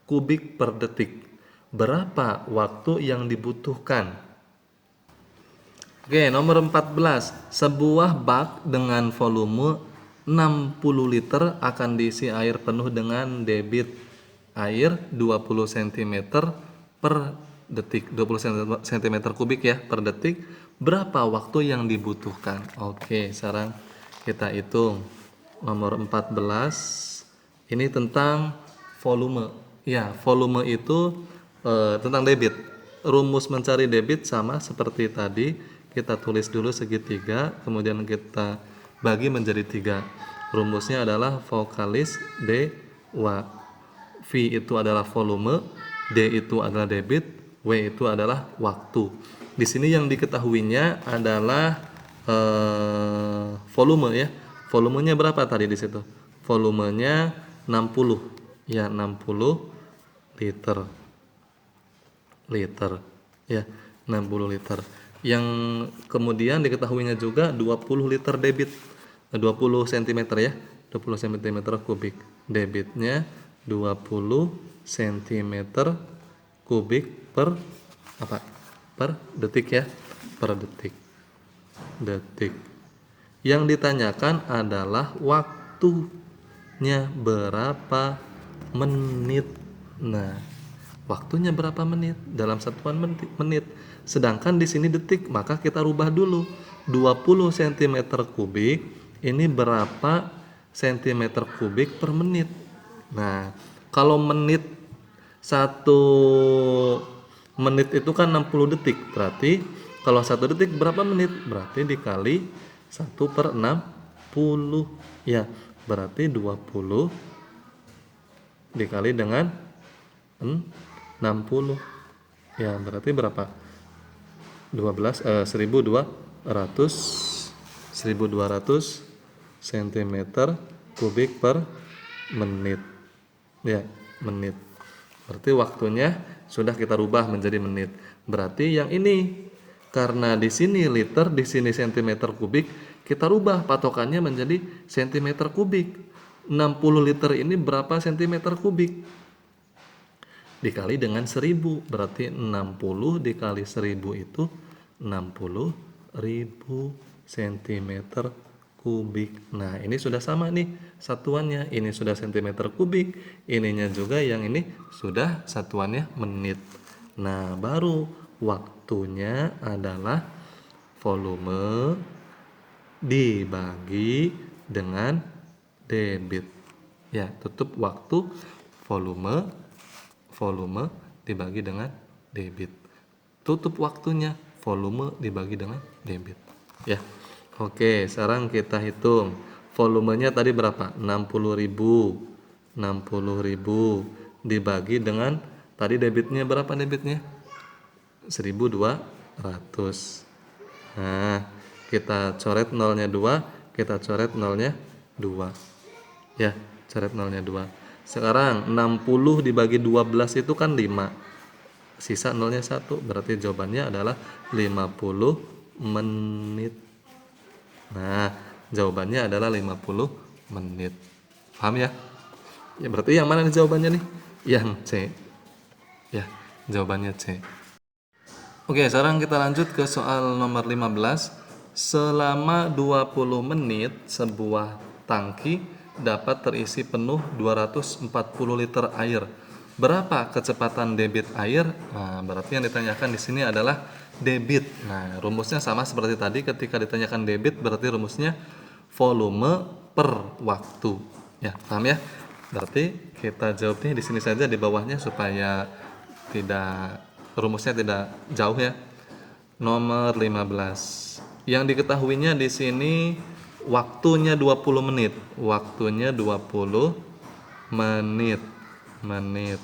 kubik per detik. Berapa waktu yang dibutuhkan? Oke, nomor 14. Sebuah bak dengan volume 60 liter akan diisi air penuh dengan debit air 20 cm per detik. 20 cm kubik ya per detik. Berapa waktu yang dibutuhkan? Oke, sekarang kita hitung. Nomor 14 ini tentang volume. Ya, volume itu tentang debit. Rumus mencari debit sama seperti tadi. Kita tulis dulu segitiga, kemudian kita bagi menjadi 3. Rumusnya adalah vokalis D W. V itu adalah volume, D itu adalah debit, W itu adalah waktu. Di sini yang diketahuinya adalah volume ya. Volumenya berapa tadi di situ? Volumenya 60. Ya, 60 liter. Ya, 60 liter. Yang kemudian diketahuinya juga 20 liter debit. 20 cm ya. 20 cm kubik. Debitnya 20 cm kubik per apa? Per detik ya. Per detik. Yang ditanyakan adalah waktunya berapa menit. Nah, waktunya berapa menit dalam satuan menit. Sedangkan di sini detik, maka kita rubah dulu. 20 cm kubik ini berapa cm kubik per menit. Nah, kalau menit 1 menit itu kan 60 detik. Berarti kalau 1 detik berapa menit? Berarti dikali 1/60. Ya, berarti 20 dikali dengan 60. Ya, berarti berapa? 1200 cm kubik per menit. Ya, menit. Berarti waktunya sudah kita rubah menjadi menit. Berarti yang ini karena di sini liter, di sini cm kubik, kita rubah patokannya menjadi cm kubik. 60 liter ini berapa cm kubik? Dikali dengan 1000, berarti 60 dikali 1000 itu 60.000 cm kubik. Nah, ini sudah sama nih satuannya. Ini sudah cm kubik, ininya juga yang ini sudah satuannya menit. Nah, baru waktunya adalah volume dibagi dengan debit. Ya, tutup waktu volume dibagi dengan debit. Tutup waktunya, volume dibagi dengan debit. Ya. Oke, sekarang kita hitung. Volumenya tadi berapa? 60.000. 60.000 dibagi dengan tadi debitnya berapa debitnya? 1.200. Nah, kita coret nolnya 2, kita coret nolnya 2. Ya, coret nolnya 2. Sekarang 60 dibagi 12 itu kan 5. Sisa nolnya 1, berarti jawabannya adalah 50 menit. Nah, jawabannya adalah 50 menit. Paham ya? Ya, berarti yang mana nih jawabannya nih? Yang C. Ya, jawabannya C. Oke, sekarang kita lanjut ke soal nomor 15. Selama 20 menit sebuah tangki dapat terisi penuh 240 liter air. Berapa kecepatan debit air? Nah, berarti yang ditanyakan di sini adalah debit. Nah, rumusnya sama seperti tadi, ketika ditanyakan debit berarti rumusnya volume per waktu. Ya, paham ya? Berarti kita jawabnya di sini saja di bawahnya supaya tidak rumusnya tidak jauh ya. Nomor 15. Yang diketahuinya di sini waktunya 20 menit. Waktunya 20 menit. Menit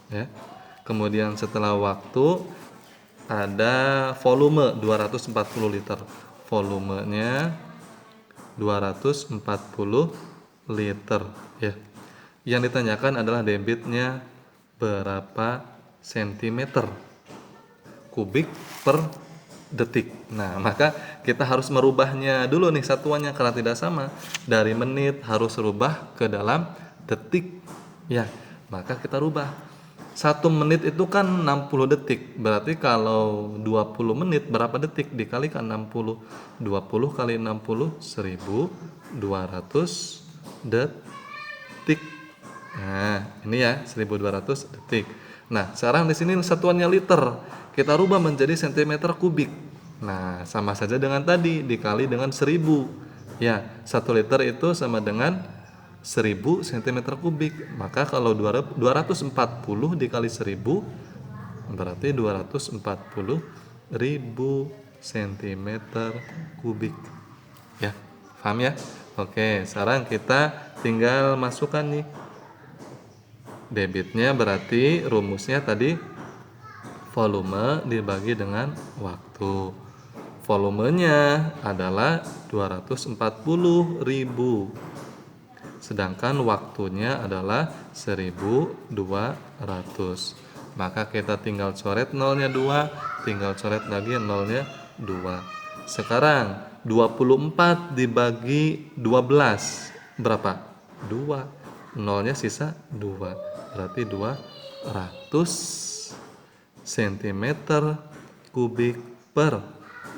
ya. Kemudian setelah waktu ada volume 240 liter. Volumenya 240 liter ya. Yang ditanyakan adalah debitnya berapa sentimeter kubik per detik. Nah, maka kita harus merubahnya dulu nih satuannya karena tidak sama. Dari menit harus rubah ke dalam detik. Ya, maka kita rubah. 1 menit itu kan 60 detik. Berarti kalau 20 menit berapa detik dikalikan 60? 20 kali 60 1200 detik. Nah, ini ya 1200 detik. Nah, sekarang di sini satuannya liter. Kita rubah menjadi sentimeter kubik. Nah, sama saja dengan tadi dikali dengan 1000. Ya, 1 liter itu sama dengan 1000 cm kubik. Maka kalau 240 dikali 1000 berarti 240 ribu cm kubik. Ya, paham ya? Oke, sekarang kita tinggal masukkan nih. Debitnya berarti rumusnya tadi volume dibagi dengan waktu. Volumenya adalah 240.000. Sedangkan waktunya adalah 1200. Maka kita tinggal coret nolnya 2, tinggal coret lagi nolnya 2. Sekarang 24 dibagi 12 berapa? 2. Nolnya sisa 2. Berarti 200 cm kubik per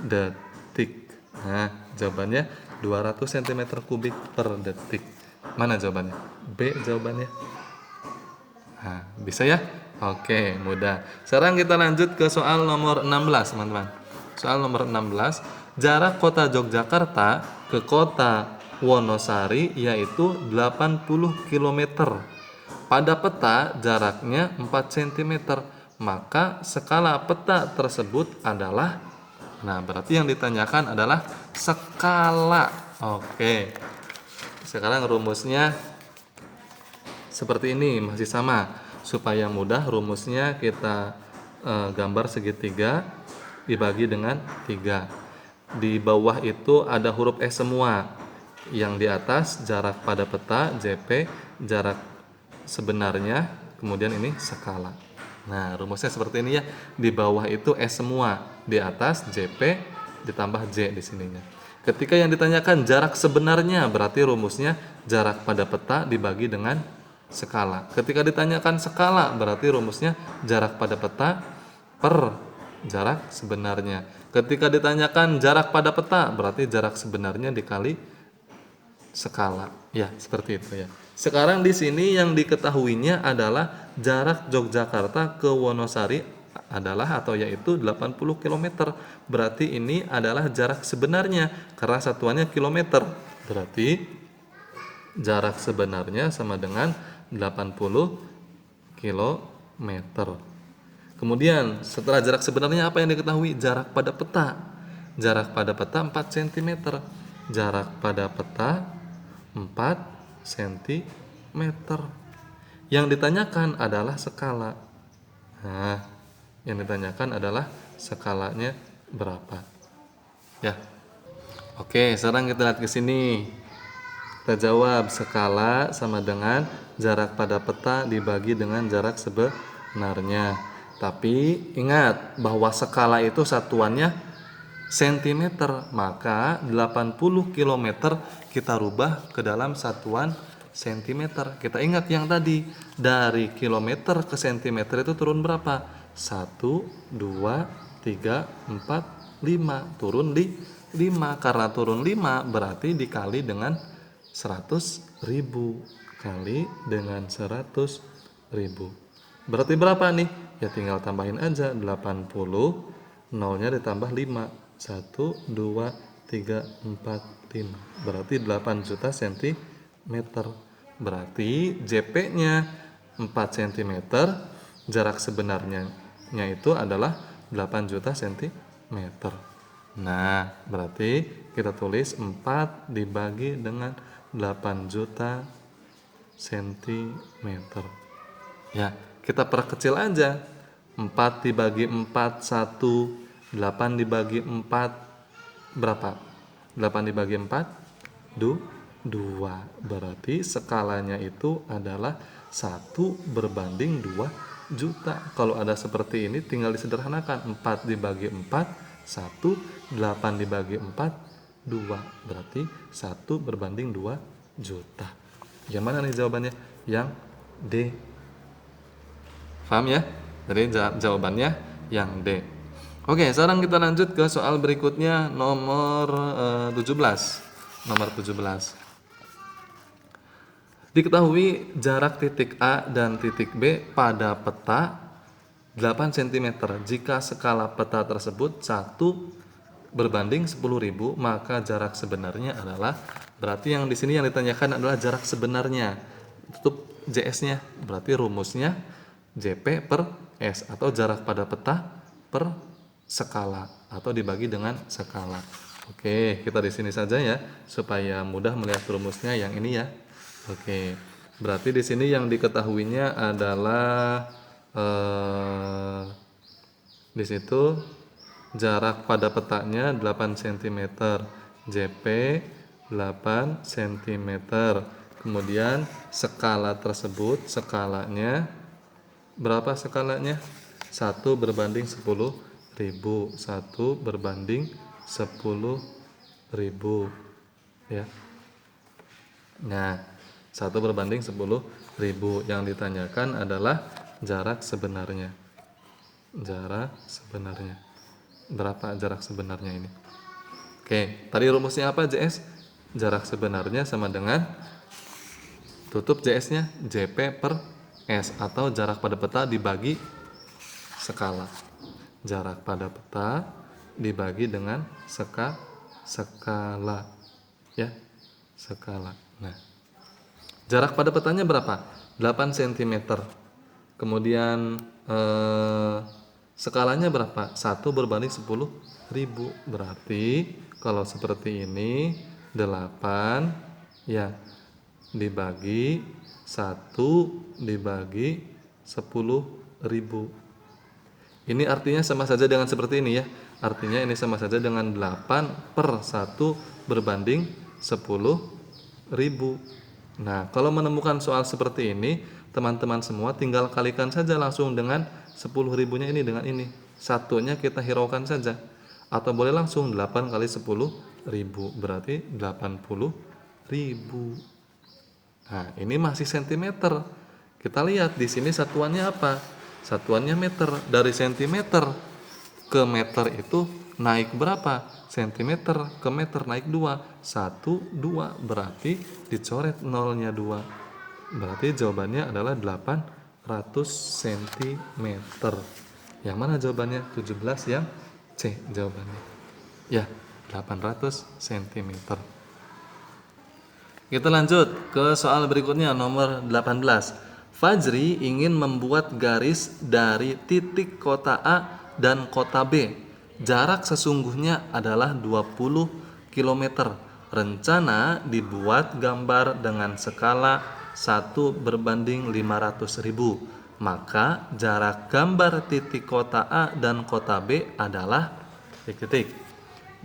detik. Nah, jawabannya 200 cm kubik per detik. Mana jawabannya? B jawabannya. Nah, bisa ya? Oke, mudah. Sekarang kita lanjut ke soal nomor 16, teman-teman. Soal nomor 16, jarak kota Yogyakarta ke kota Wonosari yaitu 80 km. Pada peta jaraknya 4 cm. Maka skala peta tersebut adalah, nah berarti yang ditanyakan adalah skala. Oke. Sekarang rumusnya seperti ini, masih sama. Supaya mudah rumusnya kita gambar segitiga dibagi dengan 3. Di bawah itu ada huruf S semua. Yang di atas jarak pada peta JP, jarak sebenarnya, kemudian ini skala. Nah, rumusnya seperti ini ya. Di bawah itu S semua, di atas JP ditambah J di sininya. Ketika yang ditanyakan jarak sebenarnya, berarti rumusnya jarak pada peta dibagi dengan skala. Ketika ditanyakan skala, berarti rumusnya jarak pada peta per jarak sebenarnya. Ketika ditanyakan jarak pada peta, berarti jarak sebenarnya dikali skala. Ya, seperti itu ya. Sekarang di sini yang diketahuinya adalah jarak Yogyakarta ke Wonosari adalah atau yaitu 80 km. Berarti ini adalah jarak sebenarnya karena satuannya kilometer. Berarti jarak sebenarnya sama dengan 80 km. Kemudian setelah jarak sebenarnya apa yang diketahui? Jarak pada peta. Jarak pada peta 4 cm. Jarak pada peta 4 cm. Yang ditanyakan adalah skala. Nah, yang ditanyakan adalah skalanya berapa. Ya. Oke, sekarang kita lihat ke sini. Kita jawab skala sama dengan jarak pada peta dibagi dengan jarak sebenarnya. Tapi ingat bahwa skala itu satuannya cm, maka 80 km kita rubah ke dalam satuan cm. Kita ingat yang tadi, dari kilometer ke cm itu turun berapa? 1, 2, 3, 4, 5. Turun di 5. Karena turun 5 berarti dikali dengan 100.000. Kali dengan 100.000. Berarti berapa nih? Ya tinggal tambahin aja 80, nolnya ditambah 5. 1, 2, 3, 4, 5. Berarti 8 juta cm. Berarti JP-nya 4 cm, jarak sebenarnya itu adalah 8 juta cm. Nah, berarti kita tulis 4 dibagi dengan 8 juta cm. Ya, kita perkecil aja. 4 dibagi 4, 1. 8 dibagi 4, berapa? 8 dibagi 4, 2. Berarti skalanya itu adalah 1 berbanding 2 juta. Kalau ada seperti ini tinggal disederhanakan. 4 dibagi 4, 1. 8 dibagi 4, 2. Berarti 1 berbanding 2 juta. Yang mana nih jawabannya? Yang D. Paham ya? Jadi jawabannya yang D. Oke, sekarang kita lanjut ke soal berikutnya, nomor 17. Nomor 17. Diketahui jarak titik A dan titik B pada peta 8 cm. Jika skala peta tersebut 1 berbanding 10.000, maka jarak sebenarnya adalah, berarti yang di sini yang ditanyakan adalah jarak sebenarnya. Tutup JS-nya, berarti rumusnya JP per S atau jarak pada peta per skala atau dibagi dengan skala. Oke, kita di sini saja ya supaya mudah melihat rumusnya yang ini ya. Oke, berarti di sini yang diketahuinya adalah di situ jarak pada petanya 8 cm, JP 8 cm. Kemudian skala tersebut, skalanya berapa skalanya? 1 berbanding 10.000. 1 berbanding 10.000 ya. Nah, 1 berbanding 10.000. Yang ditanyakan adalah jarak sebenarnya. Jarak sebenarnya. Berapa jarak sebenarnya ini? Oke, tadi rumusnya apa JS? Jarak sebenarnya sama dengan, tutup JS-nya, JP per S atau jarak pada peta dibagi skala. Jarak pada peta dibagi dengan skala ya, skala. Nah, jarak pada petanya berapa? 8 cm. Kemudian skalanya berapa? 1 berbanding 10.000. Berarti kalau seperti ini 8 ya dibagi 1 dibagi 10.000. Ini artinya sama saja dengan seperti ini ya. Artinya ini sama saja dengan 8 per 1 berbanding 10.000. Nah, kalau menemukan soal seperti ini, teman-teman semua tinggal kalikan saja langsung dengan 10.000-nya ini dengan ini. Satunya kita hiraukan saja. Atau boleh langsung 8 kali 10.000, berarti 80.000. Nah, ini masih cm. Kita lihat di sini satuannya apa? Satuannya meter. Dari cm ke meter itu naik berapa? Cm ke meter naik 2. 1, 2. Berarti dicoret nolnya 2. Berarti jawabannya adalah 800 cm. Yang mana jawabannya? 17 yang C jawabannya. Ya, 800 cm. Kita lanjut ke soal berikutnya, nomor 18. Fajri ingin membuat garis dari titik kota A dan kota B. Jarak sesungguhnya adalah 20 km. Rencana dibuat gambar dengan skala 1:500.000. Maka jarak gambar titik kota A dan kota B adalah titik.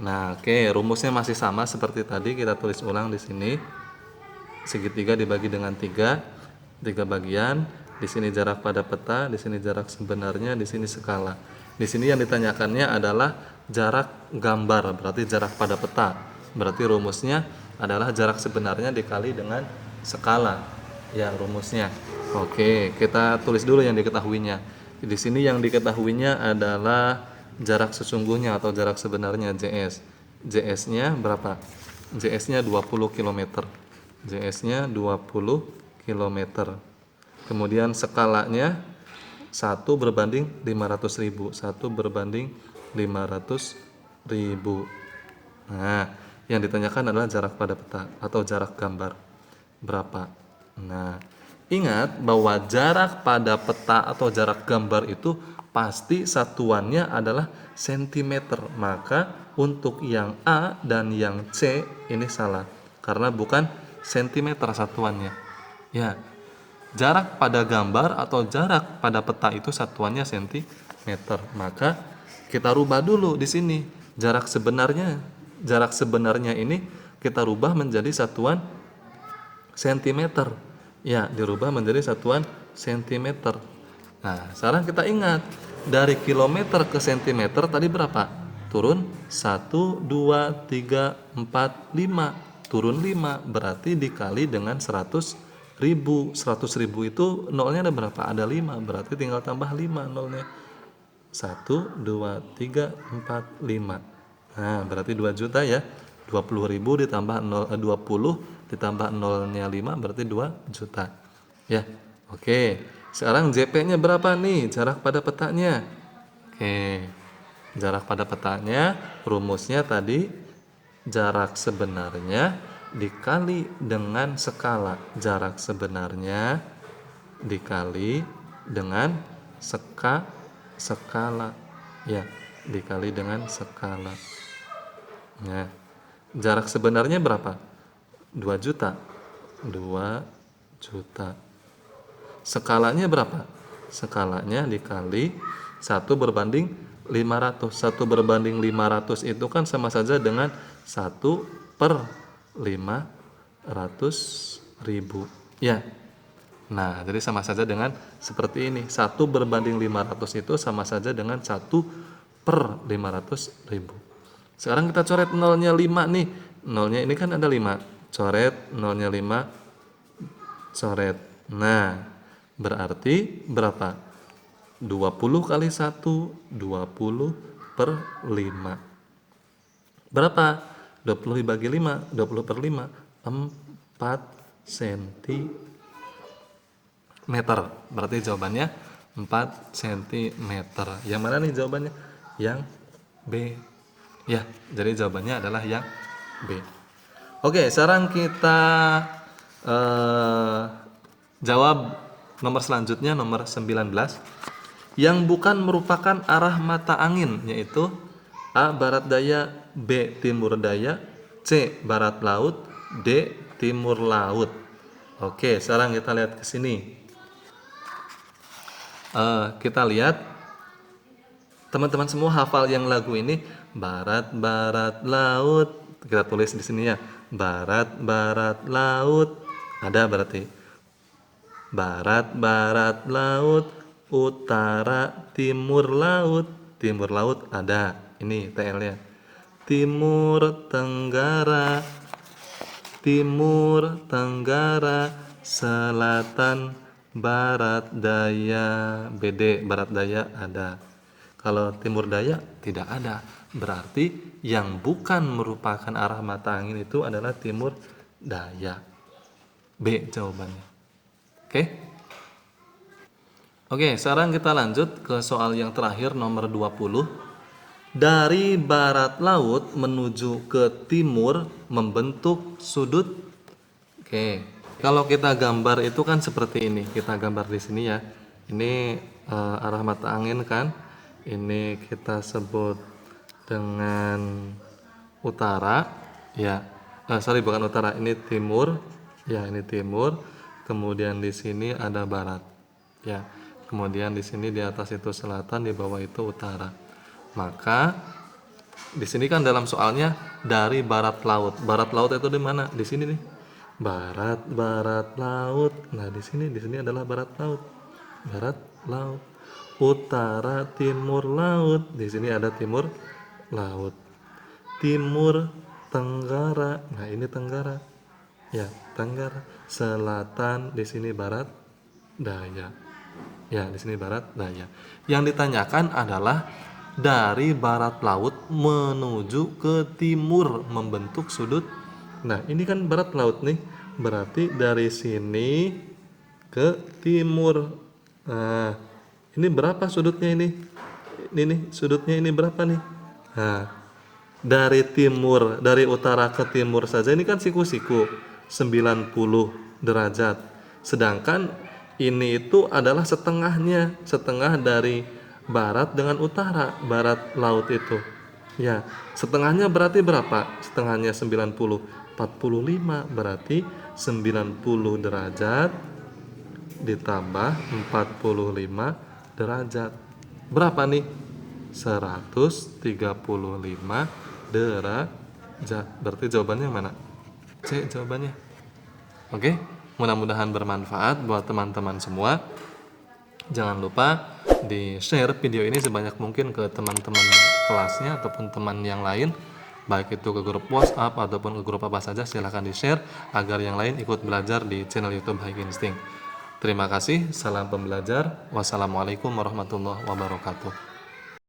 Nah, oke, rumusnya masih sama seperti tadi, kita tulis ulang di sini. Segitiga dibagi dengan tiga bagian. Di sini jarak pada peta, di sini jarak sebenarnya, di sini skala. Di sini yang ditanyakannya adalah jarak gambar, berarti jarak pada peta. Berarti rumusnya adalah jarak sebenarnya dikali dengan skala. Ya, rumusnya. Oke, kita tulis dulu yang diketahuinya. Di sini yang diketahuinya adalah jarak sesungguhnya atau jarak sebenarnya JS. JS-nya berapa? JS-nya 20 km. JS-nya 20 km. Kemudian skalanya 1:500.000. 1:500.000. Nah, yang ditanyakan adalah jarak pada peta atau jarak gambar. Berapa? Nah, ingat bahwa jarak pada peta atau jarak gambar itu pasti satuannya adalah cm. Maka untuk yang A dan yang C ini salah karena bukan cm satuannya. Ya, jarak pada gambar atau jarak pada peta itu satuannya cm. Maka kita rubah dulu di sini. Jarak sebenarnya ini kita rubah menjadi satuan cm. Ya, dirubah menjadi satuan cm. Nah, sekarang kita ingat dari kilometer ke cm tadi berapa? Turun 1, 2, 3, 4, 5. Turun 5 berarti dikali dengan 100.000. 100.000 itu nolnya ada berapa? Ada 5, berarti tinggal tambah 5 nolnya. 1, 2, 3, 4, 5. Nah, berarti 2 juta ya. 20.000 ditambah 20 ditambah nolnya 5 berarti 2 juta. Ya. Oke. Sekarang JP-nya berapa nih? Jarak pada petanya. Oke. Jarak pada petanya rumusnya tadi jarak sebenarnya dikali dengan skala. Jarak sebenarnya dikali dengan skala. Ya, dikali dengan skala. Nah, jarak sebenarnya berapa? 2 juta. 2 juta. Skalanya berapa? Skalanya dikali 1/500. 1/500 itu kan sama saja dengan 1/500.000. Ya. Nah, jadi sama saja dengan seperti ini. 1/500 itu sama saja dengan 1/500.000. Sekarang kita coret nolnya 5 nih. Nolnya ini kan ada 5. Coret nolnya 5. Coret. Nah, berarti berapa? 20 kali 1, 20/5. Berapa? 20 dibagi 5, 20/5, 4 cm. Berarti jawabannya 4 cm. Yang mana nih jawabannya? Yang B. Ya, jadi jawabannya adalah yang B. Oke, sekarang kita jawab nomor selanjutnya, nomor 19. Yang bukan merupakan arah mata angin, yaitu A. Barat daya, B. Timur daya, C. Barat laut, D. Timur laut. Oke, sekarang kita lihat ke sini. Kita lihat teman-teman semua hafal yang lagu ini. Barat barat laut, kita tulis di sini ya. Barat barat laut, ada berarti. Barat barat laut, utara timur laut. Timur laut ada, ini TL-nya. Timur tenggara, timur tenggara, selatan barat daya. BD barat daya ada. Kalau timur daya tidak ada. Berarti yang bukan merupakan arah mata angin itu adalah timur daya. B jawabannya. Oke, sekarang kita lanjut ke soal yang terakhir, nomor 20. Dari barat laut menuju ke timur membentuk sudut. Oke. Kalau kita gambar itu kan seperti ini. Kita gambar di sini ya. Ini arah mata angin kan. Ini kita sebut dengan utara. Ya, sorry bukan utara. Ini timur. Ya, ini timur. Kemudian di sini ada barat. Ya, kemudian di sini di atas itu selatan, di bawah itu utara. Maka di sini kan dalam soalnya dari barat laut. Barat laut itu di mana? Di sini nih. Barat laut. Nah, di sini adalah barat laut. Barat laut. Utara timur laut. Di sini ada timur laut. Timur tenggara. Nah, ini tenggara. Ya, tenggara. Selatan di sini barat daya. Ya, di sini barat daya. Yang ditanyakan adalah dari barat laut menuju ke timur membentuk sudut. Nah, ini kan barat laut nih. Berarti dari sini ke timur. Nah, ini berapa sudutnya ini? Ini nih, sudutnya ini berapa nih? Nah, dari timur, dari utara ke timur saja ini kan siku-siku 90 derajat. Sedangkan ini itu adalah setengahnya, setengah dari barat dengan utara, barat laut itu. Ya, setengahnya berarti berapa? Setengahnya 90, 45, berarti 90 derajat ditambah 45 derajat. Berapa nih? 135 derajat. Berarti jawabannya mana? C jawabannya. Oke, mudah-mudahan bermanfaat buat teman-teman semua. Jangan lupa di-share video ini sebanyak mungkin ke teman-teman kelasnya ataupun teman yang lain, baik itu ke grup WhatsApp ataupun ke grup apa saja, silahkan di-share agar yang lain ikut belajar di channel YouTube High Instinct. Terima kasih, salam pembelajar. Wassalamualaikum warahmatullahi wabarakatuh.